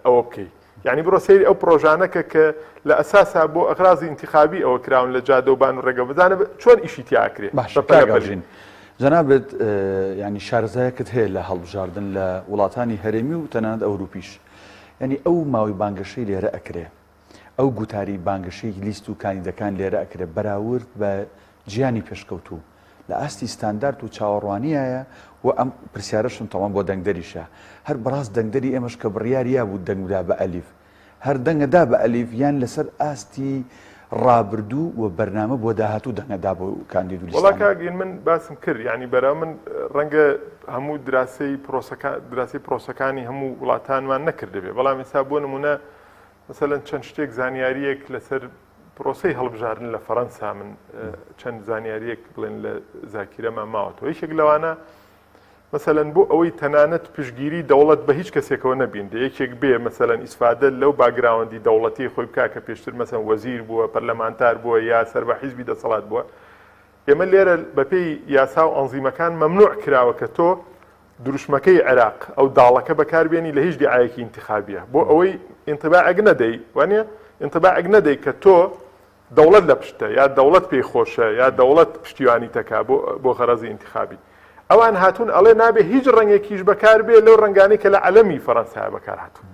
ئەوە بکەی. یعنی بڕۆ سەیری ئەو پرۆژانەکە کە لە ئەساسا بۆ ئەغراضی ئینتیخابی ئەوە کراون لە جادە و بان و ڕێگە بزانە چۆن ئیشی تیاکرێ. باشژین جەنابێت ینی شارەزایەکت هەیە لە هەڵبژاردن لە وڵاتانی هەرێمی و تەنانەت ئەوروپیش، ینی ئەو ماوەی بانگەشەی لێرە ئەکرێ، ئەو گوتاری بانگەشەی لیست و کاندیدەکان لێرە ئەکرێ بەراورد بە گیانی پێشکەوتوو لە ئاستی ستاندارد و چاوەڕوانیایە و ئەم پرسیارەشم تەواو بۆ دەنگدەریشە. هەر بەڕاست دەنگدەری ئێمەش کە بڕیاریا بوو دەنگدا بە ئەلیف، هەر دەنگەدا بە ئەلیف یان لەسەر ئاستی ڕابردوو و بەرنامە بۆ داهاتوو دەنگەدا بۆ کاندید و وڵا لیستانە. کاگەین من باسم کرد یعنی بەرا من ڕەنگە هەموو دراسی پرۆسەکانی هەموو وڵاتانمان نەکردبێ بەڵام ئێستا بۆ نمونە مثلەن چەند شتێک زانیاریەک لەسەر پرۆسەی هەڵبژاردن لە فەڕەنسا من چەند زانیاریەک بڵێن لە زاکیرەمان ماوەتەوە یەکێک لەوانە مثلەن بۆ ئەوەی تەنانەت پشگیری دەوڵەت بە هیچ کەسێکەوە نەبیندە یەکێک بێ مثلەن ئیسفادە لەو باگراوەندی دەوڵەتی خۆی بکا کە پێشتر مەسەن وەزیر بووە پەرلەمانتار بووە یا سەر بە حیزبی دەسەڵات بووە ئێمە لێرە بەپێی یاسا و ئەنزیمەکان مەمنوع کراوە کە تۆ دروشمەکەی عێراق ئەو داڵەکە بەکاربێنی لە هیچ دیعایەکی ئینتیخابیە بۆ ئەوەی ئینتیباعێک نەدەی وانە ئینتیباعێک نەدەی کە تۆ دەوڵەت لە پشتە یا دەوڵەت پێی خۆشە یا دەوڵەت پشتیوانی تەکا بۆ غەرەزی ئینتیخابی ئەوان هاتوون ئەڵێ نابێ هیچ ڕەنگێکیش بەکار بێ لەو ڕەنگانی کە لە عەلەمی فەڕەنسا بەکار هاتوون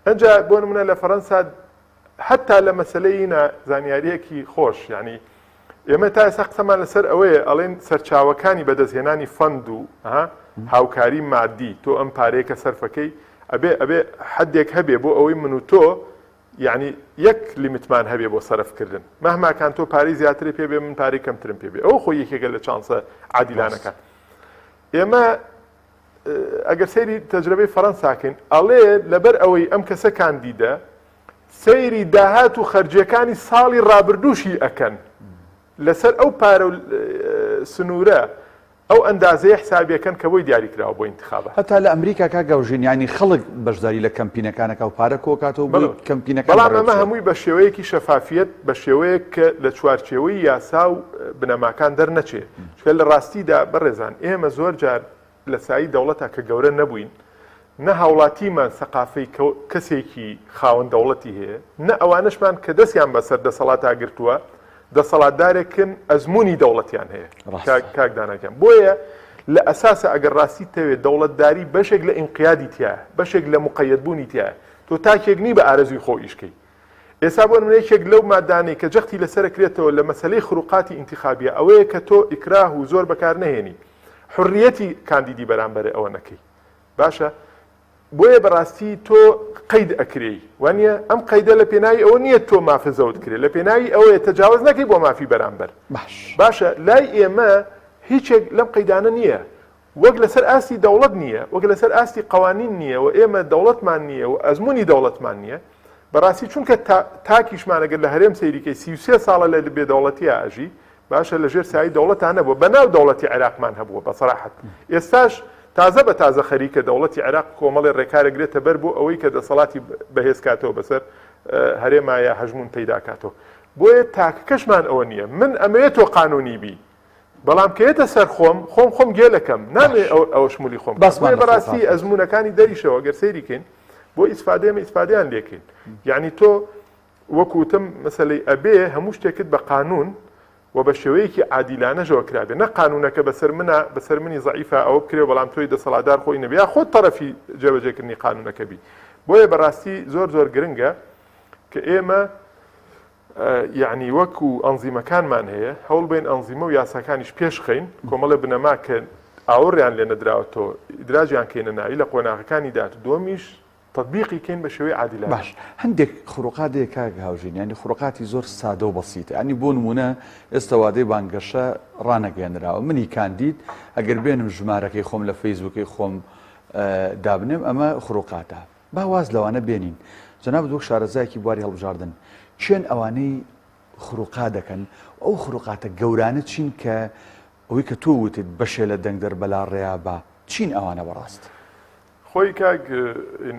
ئەنجا بۆ نمونە لە فەڕەنسا حتا لە مەسەلەی زانیاریەکی خۆش یعنی ئێمە تا ئێستا قسەمان لەسەر ئەوەیە ئەڵێن سەرچاوەکانی بەدەستهێنانی فەند و هاوکاری مادی تۆ ئەم پارەیەکە سەرفەکەی ئەبێ حدێک هەبێ بۆ ئەوەی من و تۆ یعنی یەک لیمیتمان هەبێ بۆ سەرفکردن مەهماکان تۆ پارەی زیاتر پێ بێ من پارەی کەمترم پێ بێ ئەو خۆی یەکێکە لە چانسە عادیلانەکان ئێمە ئەگەر سەیری تەجربەی فەڕەنساکەین ئەڵێ لەبەر ئەوەی ئەم کەسە کاندیدە سەیری داهات و خەرجیەکانی ساڵی ڕابردووشی ئەکەن لەسەر ئەو پارە سنوورە ئەو ئەندازەیە حسابیەکەن کە بۆی دیاریکراوە بۆ ئینتیخابە هەتا لە ئەمریکا کا گەوژین ینی خەڵک بەشداری لە کەمپینەکانەکە و پارە کۆکاتەوە بۆ کەمپینەکان بەڵام ئەمە هەمووی بە شێوەیەکی شەفافیت بە شێوەیە کە لە چوارچێوەی یاسا و بنەماکان دەرنەچێت چکە لە ڕاستیدا بەڕێزان ئێمە زۆر جار لە سایی دەوڵەتە کە گەورە نەبووین نە هاوڵاتیمان سەقافەی کەسێکی خاوەن دەوڵەتی هەیە نە ئەوانشمان کە دەستیان بەسەر دەسەڵاتا گرتووە دەسەڵاتدارێکن ئەزمموی دەوڵەتیان هەیە کاکدانەکەم بۆیە لە ئەساسە ئەگەر ڕاستی تەوێت دەوڵەتداری بەشێک لە ئینقیادی تایە بەشێک لە مقەیەدبوونی تایە تۆ تاکێک نی بە ئارەزوی خۆ ئیشکەی ئێستا بۆ نمونەیەکێک لەو مادانەی کە جەختی لەسەرکرێتەوە لە مەسەلەی خروقاتی ئینتیخابیە ئەوەیە کە تۆ ئیکراه و زۆر بەکار نهێنی حڕیەتی کاندیدی بەرامبەر ئەوە نەکەی باشە بۆیە بەڕاستی تۆ قەید ئەکرێی وانە ئەم قەیدە لە پێناوی ئەوە نییە تۆ مافزەوت کرێت لە پێناوی ئەوەیە تەجاوز نەکەی بۆ مافی بەرامبەر باشە لای ئێمە هیچێک لەم قەیدانە نییە وەک لەسەر ئاستی دەوڵەت نییە وەک لەسەر ئاستی قوانین نییە و ئێمە دەوڵەتمان نییە و ئەزمموی دەوڵەتمان نییە بەڕاستی چونکە تاکیشمانەگەر لە هەرێم سەیریکەی 33 ساڵە لە بێدەوڵەتی ئاژی باشە لەژێر سایی دەوڵەتان نەبووە بەناو دەوڵەتی عێراقمان هەبووە بەسەراحەت ئێستاش تازە بە تازە خەریکە دەوڵەتی عێراق کۆمەڵی ڕێکارەگرێتە بەر بۆ ئەوەی کە دەسەڵاتی بەهێزکاتەوە بەسەر هەرێمایە هەژمون پەیداکاتەوە بۆیە تاکەکەشمان ئەوە نییە من ئەمەوێت تۆ قانونی بی بەڵام کەێتە سەر خۆم گێلەکەم نامێ ئەوە شمولی خۆم بەڕاستی ئەزمونونەکانی دەریشەوە گەر سەیریکەین بۆ ئیسفادەمە ئیسفادیان لێکەین یعنی تۆ وەکوتم مەسەلەی ئەبێ هەموو شتێکت بە قانون و بە شێوەیەکی عادیلانەژەوە کرابێ نە قانونەکە بەسەر منی زەعیفە ئەوە بکرێ بەڵام تۆی دەسەڵاتدار خۆی نەبێ یا خۆت تەرەفی جێبەجێکردنی قانونەکە بی بۆیە بەڕاستی زۆر گرنگە کە ئێمە یعنی وەکو ئەنزیمەکانمان هەیە هەوڵ بین ئەنزیمە و یاساکانیش پێشخەین کۆمەڵە بنەما کە ئاوڕیان لێ نەدراوەتەوە ئیدراجیان کەینە ناوی لە قۆناغەکانی داات دووەمیش تطبیقی کەین بە شێوەی عادیلانە باش هەندێک خروقاتێک کاک هاوژین ینی خروقاتی زۆر سادە و بەسیتە ئەنی بۆ نمونە ئێستا وادەی بانگەشە ڕانەگەێنراوە منی کاندید ئەگەر بێنم ژمارەکەی خۆم لە فەیسبووکەی خۆم دابنێم ئەمە خروقاتە باواز لەوانە بێنین جەناب دوو شارەزایەکی بواری هەڵبژاردن چێن ئەوانەی خروقا دەکەن ئەو خروقاتە گەورانە چین کە ئەوەی کە تۆ وتت بەشێ لە دەنگ دەربەلا ڕێیا بە چین ئەوانە بەڕاست خۆی کاک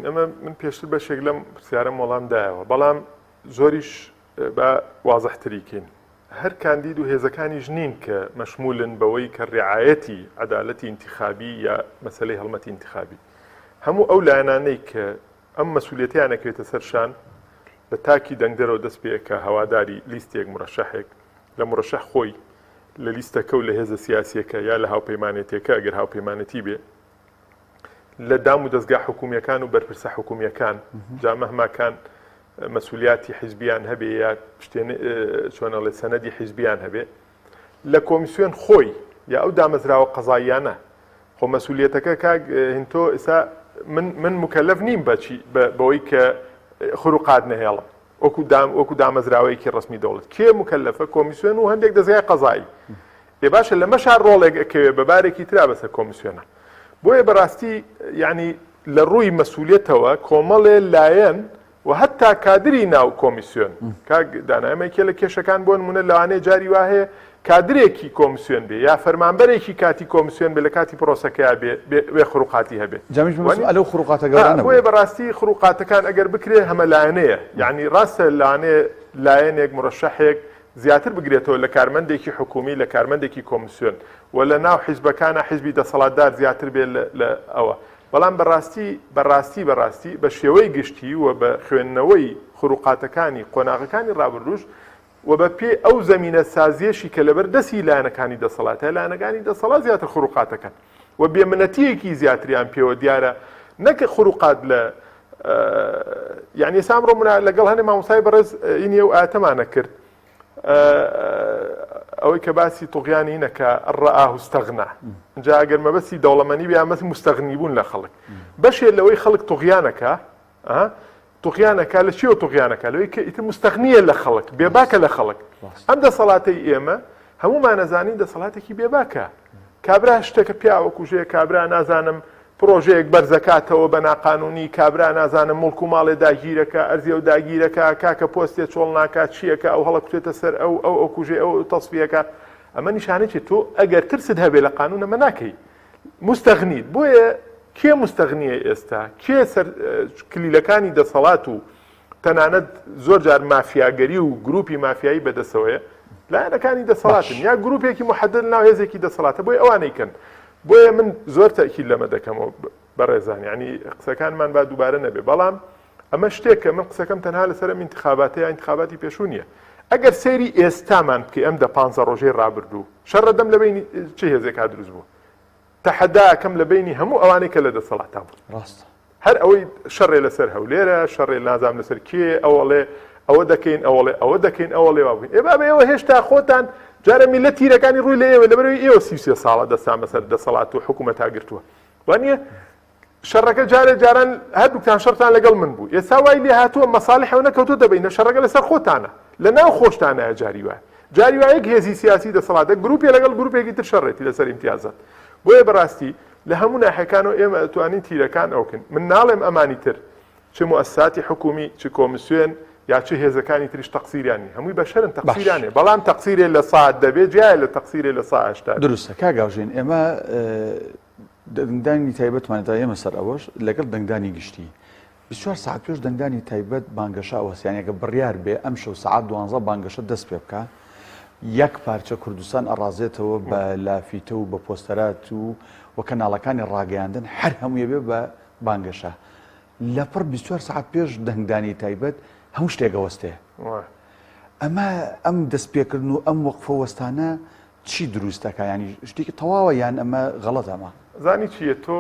ئەمە من پێشتر بەشێک لەم پرسیارەم وەڵامدایەوە بەڵام زۆریش بە وازەحتریکەین هەر کاندید و هێزەکانیش نین کە مەشمولن بەوەی کە ڕێعایەتی عەدالەتی ئینتیخابی یا مەسەلەی هەڵمەتی ئینتیخابی هەموو ئەو لایەنانەی کە ئەم مەسئولیەتیانەکەوێتە سەرشان لە تاکی دەنگدەرەوە دەست پێ کە هەواداری لیستێک مرەشەحێک لە مرەشەح خۆی لە لیستەکە و لە هێزە سیاسیەکە یا لە هاوپەیمانێتیەکە ئەگەر هاوپەیمانەتی بێ لە دام و دەستگا حکومیەکان و بەرپرسە حکومیەکان جا مەهماکان مەسئولیاتی حیزبیان هەبێ یا چۆنەڵێ سەنەدی حیزبیان هەبێ لە کۆمیسیۆن خۆی یا ئەو دامەزراوە قەزاییانە خۆ مەسئولیەتەکە کاک هینتۆ ئێستا من مکەلەف نیم بەوەی کە خروقات نەهێڵم وەکو دامەزراوەیەکی ڕسمی دەوڵەت کێ مکەلەفە کۆمیسیۆن و هەندێک دەزگای قەزایی ێ باشە لە مەشار ڕۆڵێک ئەکەوێ بەبارێکی ترا بەسەر کۆمیسیۆنە بۆیە بەڕاستی یعنی لە ڕووی مەسئولیەتەوە کۆمەڵێ لایەن و هەتا کادری ناو کۆمیسیۆن دانایمەکێ لە کێشەکان بۆ نمونە لەوانەیە جاری وا هەیە کادرێکی کۆمیسیۆن بێ یا فەرمانبەرێکی کاتی کۆمیسیۆن بێ لە کاتی پرۆسەکەیا بێ خروقاتی هەبێت ئەلەو خروقاتە گەورانە بۆیە بەڕاستی خروقاتەکان ئەگەر بکرێ هەمە لایەنەیە یعنی ڕاستە لایەنێ لایەنێک مرەشەحێک زیاتر بگرێتەوە لە کارمەندێکی حکومی لە کارمەندێکی کۆمیسیۆن و لە ناو حیزبەکانە حیزبی دەسەڵاتدار زیاتر بێ لە ئەوە بەڵام بەڕاستی بە شێوەی گشتی و بە خوێندنەوەی خروقاتەکانی قۆناغەکانی ڕابردوش و بە پێ ئەو زەمینە سازیەشی کە لەبەر دەستی لایەنەکانی دەسەڵاتە لایەنەکانی دەسەڵات زیاتر خروقاتەکەن و بێمنەتیەکی زیاتریان پێوە دیارە نەکە خروقات لە یعنی ئێستا ئەمڕۆ لەگەڵ هەندێک مامۆستای بەڕێز ئینیە و ئاتەمانە کرد ئەوەی کە باسی توغیانی نەکە ڕائاه استەغنا اینجا ئەگەر مەبەستی دەوڵەمەنی بێ مەسی مستەغنی بوون لە خەڵک بەشێ لەوەی خەڵک توغیانەکە لە چیەوە توغیانەکە لەوەی کە ئیتر مستەغنیە لە خەڵک بێباکە لە خەڵک ئەم دەسەڵاتەی ئێمە هەمومان نەزانین دەسەڵاتێکی بێباکە کابرا شتێکە پیاوە کوژەیە کابرا نازانم پرۆژەیەک بەرزەکاتەوە بە ناقانونی کابرا نازانم مڵک و ماڵێ داگیرەکە ئەرزیە و داگیرەکە کاکە پۆستێ چۆڵ ناکات چیەکە ئەو هەڵە کوێتە سەر ئەو کوژێ ئەو تەسفیەکە ئەمە نیشانەی تۆ ئەگەر ترست هەبێ لە قانون ئەمە ناکەی مستەغنیت بۆیە کێ مستەغنیە ئێستا کێ سەر کلیلەکانی دەسەڵات و تەنانەت زۆر جار مافیاگەری و گروپی مافیایی بەدەسەوەیە لایەنەکانی دەسەڵاتن یا گروپێکی محەدد ناو هێزێکی دەسەڵاتە بۆی ئەوانەی کەن بۆیە من زۆر تەکیل لەمە دەکەمەوە بەڕێزان ینی قسەکانمان با دووبارە نەبێ بەڵام ئەمە شتێکە من قسەکەم تەنها لەسەر انتخاباتە یا انتخاباتی پێشوونیە ئەگەر سێری ئێستامان بکەی ئەم 15 ڕۆژەی ڕابردوو شەڕەدەم لە بینی چه هێزێکا دروست بوو تەحەداکەم لە بینی هەموو ئەوانەی کە لە دەسەڵاتان بوو هەر ئەوەی شەڕێ لەسەر هەولێرە شەڕێ نازام لەسەر کێ ئەوەڵێ ئەوە دەکەین ئەوە دەکەین ئەوەڵێ وابووین ئێ بابە ئێوە هێشتا خۆتان جارە میلەت تیرەکانی ڕووی لە ئێوە لەبەرەوەی ئێوە 33 ساڵە دەستان بەسەر دەسەڵات و حکوومەت تاگرتووە وانە شەڕەکە جاران هەردووکتان شەڕتان لەگەڵ من بوو ئێستا وای لێ هاتووە مەساڵی حەو نەکەوتۆ دەبینە شەڕەکە لەسەر خۆتانە لە ناو خۆشتانەیە جاری وایەک هێزی سیاسی دەسەڵاتە گروپی لەگەڵ گروپێکی تر شەڕێتی لەسەر امتیازات بۆیە بەڕاستی لە هەموو ناحەکانەوە ئێمە ئەتوانین تیرەکان ئەوکەن من ناڵێم ئەمانی تر چ مؤسساتی حکومی چ کۆمیسیۆن یا چه هێزەکانی تریش تەقسیریانی هەمووی بەشەرن تەقسیرانێ بەڵام تەقسیرێ لە ساعت دەبێت جیایە لە تەقسیرێ لە ساعت 80 دروستە کاگاوژین ئێمە دەنگدانی تایبەتمانێتە ئێمە سەر ئەوەش لەگەڵ دەنگدانی گشتی 24 ساعت پێش دەنگدانی تایبەت بانگەشە وەسییانەکە بڕیار بێ ئەم شەو ساعت 12 بانگەشە دەست پێ بکە یەک پارچە کوردستان ئەڕازێتەوە بە لافیتە و بە پۆستەرات و کەناڵەکانی ڕاگەیاندن هەر هەموویە بێ بە بانگەشە لەپڕ 24 ساعت پێش دەنگدانی تایبەت هەموو شتێکە وەستەیە ئەمە ئەم دەستپێکردن و ئەم وەقفە وەستانە چی دروستەکە ینی شتێکی تەواوە یان ئەمە غەڵەت ئەمە زانی چیە تۆ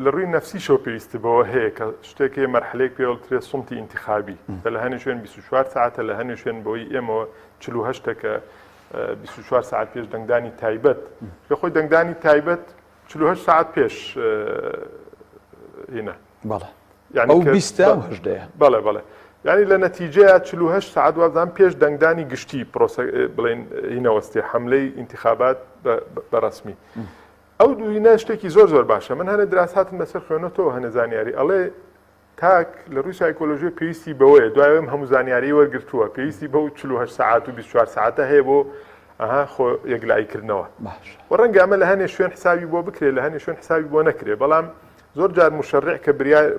لە ڕووی نەفسیشەوە پێویستبەوە هەیە کە شتێکی مەرحلەیەک پێوەڵترێ سومتی ئینتیخابی لە هەنێ شوێن 24 ساعتە لە هەنێ شوێن بۆی ئێمەوە 48ەکە 24 ساعت پێش دەنگدانی تایبەت لە خۆی دەنگدانی تایبەت 48 ساعت پێش هینە بەڵێ ئەو 20 بەڵێ یعنی لە نەتیجەیە 48 ساعت وابزان پێش دەنگدانی گشتی بڵێن هینەوەستی حملەی انتخابات بەڕسمی ئەو دوینە شتێکی زۆر باشە من هەنە دراساتم لەسەر خوێنەوە هەنە زانیاری ئەڵێ تاک لە ڕووی سایکۆلۆژی پێویستی بەوەیە دوایەم هەموو زانیاری وەرگرتووە پێویستی بەو 48 ساعت و 24 ساعتە هەیە بۆ خۆ یەکلایکردنەوە و ڕەنگە ئەمە لە هەنێ شوێن حسابی بۆ بکرێت لە هەنێ شوێن حسابی بۆ نەکرێت بەڵام زۆر جار مشەڕع کە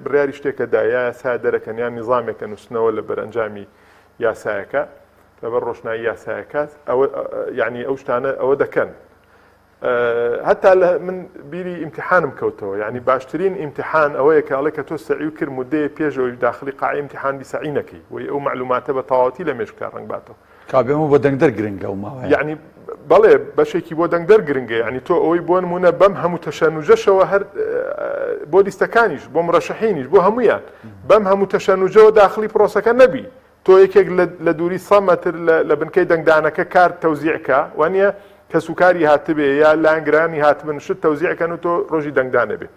بڕیاری شتێکەدا یا یاسا دەرەکەن یان نیزامێکە نووسنەوە لە بەرئەنجامی یاسایەکە لەبەر ڕۆشنایی یاسایەکە یعنی ئەو شتانە ئەوە دەکەن هەتا من بیری ئیمتحانم کەوتەوە یعنی باشترین ئیمتحان ئەوەیە کە ئەڵێ کە تۆ سەعی کرد مودەیە پێشەوەی داخلی قاعی ئیمتحان بیسەعی نەکەی وی ئەو معلوماتە بە تەواوەتی لە مێشکە ڕەنگ باتەوە کابێمە بۆ دەنگدەر گرنگە و ماوەیە یعنی بەڵێ بەشێکی بۆ دەنگدەر گرنگە یعنی تۆ ئەوەی بۆ نمونە بەم هەموو تەشەنوجەشەوە هەر بۆ لیستەکانیش بۆ مڕەشەحینیش بۆ هەمویان بەم هەموو تەشەنوجەوە داخلی پرۆسەکە نەبی تۆ یەکێک لە دووری 100 مەتر لە بنکەی دەنگدانەکە کار تەوزیعکە وانە کە سوکاری هاتبێ یا لانگرانی هاتبن شت تەوزیعکەن و تۆ ڕۆژی دەنگدانە بێ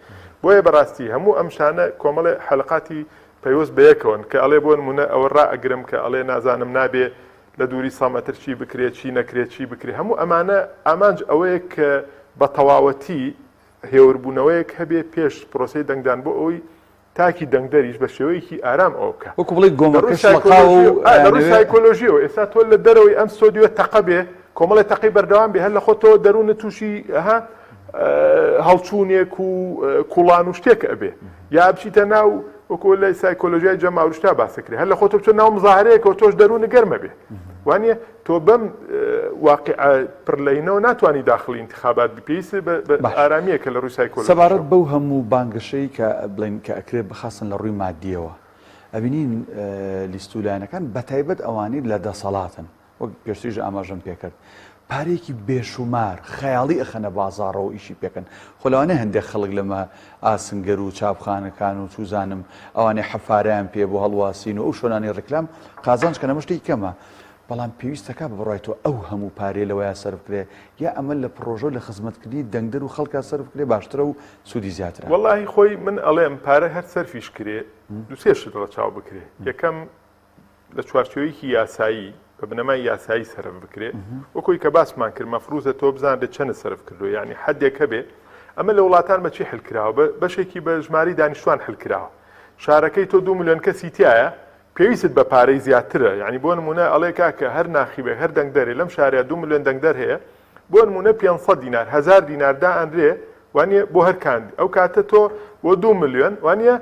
بۆیە بەڕاستی هەموو ئەم شانە کۆمەڵێ حەلقاتی پەیوەست بەیەکەوەن کە ئەڵێ بۆ نمونە ئەوە ڕائەگرم کە ئەڵێ نازانم نابێ لە دووری سامەتر چی بکرێت چی نەکرێت چی بکرێت هەموو ئەمانە ئامانج ئەوەیە کە بە تەواوەتی هێوربوونەوەیەک هەبێ پێش پرۆسەی دەنگدان بۆ ئەوەی تاکی دەنگدەریش بە شێوەیەکی ئارام ئەو بکە وەکو بڵێ گۆمەکەش ڕووی سایکۆلۆژیەوە ئێستا تۆ لە دەرەوەی ئەم ستۆدیۆ تەقە بێ کۆمەڵی تەقی بەردەوام بێ هەر لە خۆ تۆ دەروونە تووشی هەڵچوونێک و کوڵان و شتێک ئەبێ یا بچیتە ناو وەکو لە سایکۆلۆژیای جەماوریشتا باسەکرێ هەر لە خۆ تۆ بچۆ ناو مزاهرەیەکەوە تۆش دەروونە گەرمە بێ وانە تۆ بەم واقع پڕلەینەوە ناتوانانی داخلی انتخابات بپێیسە بە ئارامیەکە لە ڕووی سایکۆلۆژی سەبارەت بەو هەموو بانگەشەی کە بڵین کە ئەکرێت بخەسن لە ڕووی مادیەوە ئەبینین لیستولایەنەکان بەتایبەت ئەوانەی لە دەسەڵاتن وەک پێشتریش ئاماژەم پێکرد پارێکی بێشومار خەیاڵی ئەخەنە بازاڕەوە ئیشی پێکەن خۆ لەوانەیە هەندێک خەڵک لەمە ئاسنگەر و چاپخانەکان و توزانم ئەوانەی حەفاریان پێ بۆ هەڵواسین و ئەو شۆنانی ڕێکلام قازانج کە نەمەشتێکی کەمە بەڵام پێویستەکە بڕایەوە ئەو هەموو پارێ لەوەیە سەرف کرێ یا ئەمە لە پرۆژە لە خزمەتکردنی دەنگدەر و خەڵکا سەرف کرێ باشترە و سوودی زیاترە وەڵاهی خۆی من ئەڵێم پارە هەر سەرفیش کرێ دووسێ شت ڕەچاو بکرێ یەکەم لە چوارچێوەیەکی یاسایی بە بنەمای یاسایی سەرف بکرێ وەکوی کە باسمان کرد مەفروزە تۆ بزانێت چەند سەرف کردو یعنی حدێک هەبێ ئەمە لە وڵاتان بەچی حلکراوە بەشێکی بە ژماری دانیشتوان حلکراوە شارەکەی تۆ 2 میلیۆن کەسی تایە پێویست بە پارەی زیاترە یعنی بۆ نمونە ئەڵێ کاکە هەر ناخیبێ هەر دەنگدەرێ لەم شارەیە 2 میلیۆن دەنگدەر هەیە بۆ نمونە 500 دینار 1000 دینار دائەنرێ وانە بۆ هەر کاندی ئەو کاتە تۆ بۆ 2 میلیۆن وانە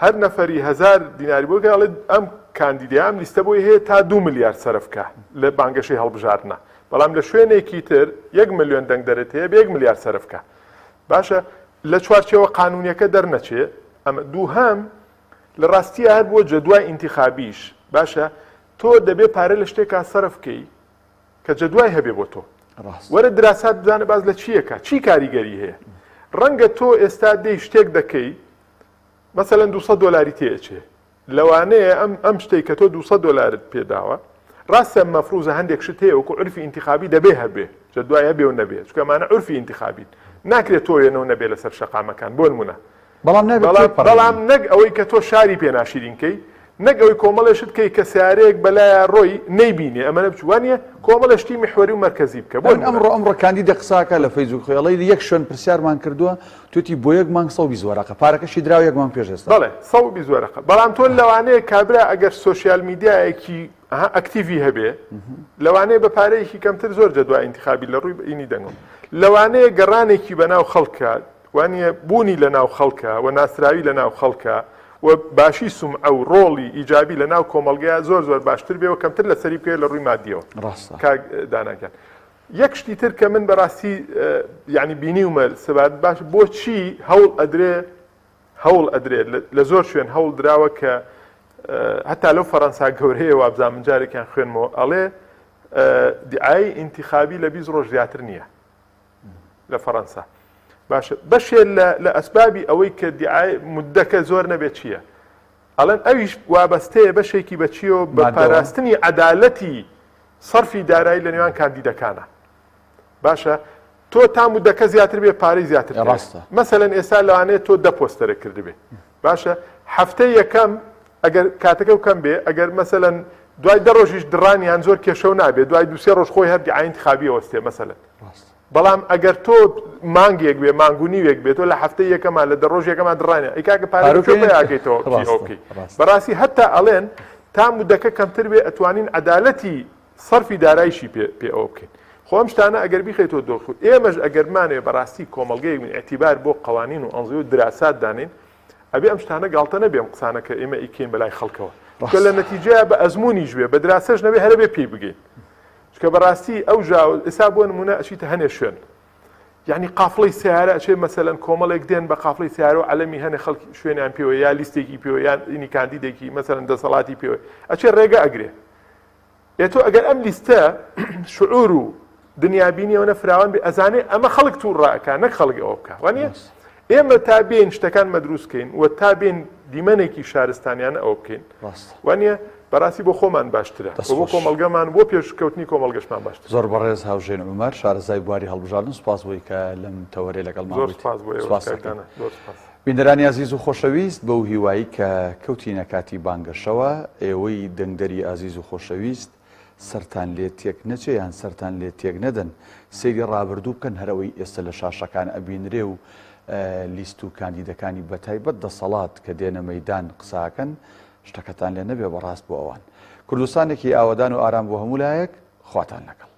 هەر نەفەری 1000 دیناری بۆ ئەڵێ ئەم کاندیدیا ئەم لیستە بۆی هەیە تا 2 میلیارد سەرفکە لە بانگەشەی هەڵبژاردنە بەڵام لە شوێنێکی تر 1 میلیۆن دەنگدەرێت هەیە بە 1 میلیارد سەرفکە باشە لە چوارچێوە قانونیەکە دەرنەچێ ئەمە دووهەم لە ڕاستیە هەر بۆ جەدوای ئینتیخابیش باشە تۆ دەبێ پارە لە شتێکا سەرفکەی کە جەدوای هەبێ بۆ تۆ وەرە دراسات بزانە باز لە چیەکە چی کاریگەری هەیە ڕەنگە تۆ ئێستا دەی شتێک دەکەی مەسەلەن 200 دۆلاری تێچێ لەوانەیە ئەم شتێک کە تۆ 200 دۆلارت پێداوە ڕاستە مەفروزە هەندێک شت هەیە وەکو عورفی ئینتیخابی دەبێ هەبێ جەدوای هەبێ و نەبێ چکەمانە عورفی ئینتیخابین ناکرێت تۆ وێنەوە نەبێ لەسەر شەقامەکان بۆ نمونە بەڵام نەک ئەوەی کە تۆ شاری پێناشیرینکەی نەک ئەوەی کۆمەڵێشت کەی کە سیارەیەک بەلایە ڕۆی نەیبینێ ئەمە نەبچوانیە کۆمەڵەشتی میحوەری و مەرکەزی بکە بۆ ئەمڕۆ کاندیدە قساکە لە فەیسبوک خۆڵی یەک شوێن پرسیارمان کردووە توتی بۆ 1 مانگ 120 وەرەقە پارەکەشی دراوە 1 مانگ پێش ئێستا بەڵێ 120 وەرەقە بەڵام تۆ لەوانەیە کابرا ئەگەر سۆشیال میدیایەکی ئەکتیڤی هەبێ لەوانەیە بە پارەیەکی کەمتر زۆر جەدوای ئینتیخابی لە ڕووی ئینی دەنگم لەوانەیە گەڕانێکی بەناو خەڵکە وانە بوونی لە ناو خەڵکە و ناسراوی لە ناو خەڵکە و باشی سومعە و ڕۆڵی ئیجابی لە ناو کۆمەڵگەیە زۆر باشتر بێ و کەمتر لە سەری بکەوێت لە ڕووی مادیەوە داناکەن یەک شتی تر کە من بەڕاستی یعنی بینیومە سەبات باش بۆچی هەوڵ ئەدرێت لە زۆر شوێن هەوڵ دراوە کە هەتا لەو فەڕەنسا گەورەیە وابزان من جارێکیان خوێنمەوە ئەڵێ دیعای ئینتیخابی لە 20 ڕۆژ زیاتر نییە لە فەڕەنسا باشە بەشێ لە ئەسبابی ئەوەی کە دیعای مدەکە زۆر نەبێت چییە ئەڵێن ئەویش وابەستەیە بەشێکی بەچیەوە بە پاراستنی عەدالەتی سەرفی دارایی لە نێوان کاندیدەکانە باشە تۆ تا مدەکە زیاتر بێ پارەی زیاتر مەسەلەن ئێستا لەوانەیە تۆ 10 پۆستەرە کردبێ باشە هەفتەی یەکەم ئەگەر کاتەکە و کەم بێ ئەگەر مەسەلەن دوای 10 ڕۆژیش درانیان زۆر کێشەو نابێت دوای 2-3 ڕۆژ خۆی هەر دیعای ئینتیخابی وەستێ مەسەلەن بەڵام ئەگەر تۆ مانگێک بێ مانگونی وێک بێت تۆ لە هەفتەی یەکەمان لە 10 ڕۆژ یەکەمان درانە ئیکاکە پارەکەیتەوە بەڕاستی هەتا ئەڵێن تا مدەکە کەمتر بێ ئەتوانین عەدالەتی سەرفی داراییشی پێ ئەوە بکەین خۆم شتانە ئەگەر بیخەیتەوە دۆخ ئێمەش ئەگەرمانێ بەڕاستی کۆمەڵگەیەک من ئەتیبار بۆ قەوانین و ئەنزی و دراسات دانین ئەبێ ئەم شتانە گاڵتە نەبێم قسانەکە ئێمە ئیکەین بەلای خەڵکەوە کە لە نەتیجەیە بە ئەزمموی ژوێ بە دراسەش نەبێ هەرە بێ پێی بگەین چکە بەڕاستی ئەو ژاو ئێستا بۆ نمونە ئەچیتە هەنێ شوێن یعنی قافڵەی سیارە ئەچێ مەسەلەن کۆمەڵێک دێن بە قافڵەی سیارە و عەلەمی هەنێ خەڵکی شوێنیان پێوە یا لیستێکی پێوە یان ئینی کاندیدێکی مەسەلەن دەسەڵاتی پێوە ئەچێ ڕێگە ئەگرێ ئێتۆ ئەگەر ئەم لیستە شعور و دنیابینیەوە نەفراوان بێ ئەزانێ ئەمە خەڵک توو ڕائەکە نەک خەڵک ئەوە بکە وانە ئێمە تا بێن شتەکان مەدروستکەین و تا بێن دیمەنێکی شارستانیانە ئەوە بکەین وانە بەڕاستی بۆ خۆمان باشترە بۆ کۆمەڵگەمان بۆ پێشکەوتنی کۆمەڵگەشمان باشتر زۆر بەڕێز هاوژێن عومەر شارەزای بواری هەڵبژاردن سوپاس بۆی کە لەم تەوەرێ لەگەڵ زۆر سپاس بۆ ئێوە بینەرانی عزیز و خۆشەویست بەو هیوایی کە کەوتینە کاتی بانگەشەوە ئێوەی دەنگدەری عزیز و خۆشەویست سەرتان لێ تێک نەچێ یان سەرتان لێ تێک نەدەن سەیری ڕابردوو بکەن هەرەوەی ئێستا لە شاشەکان ئەبینرێ و لیست و کاندیدەکانی بەتایبەت دەسەڵات کە دێنە مەیدان قساکەن شتەکەتان لێ نەبێ بەڕاست بۆ ئەوان کوردستانێکی ئاوادان و ئارام بۆ هەموو لایەک خواتان لەگەڵ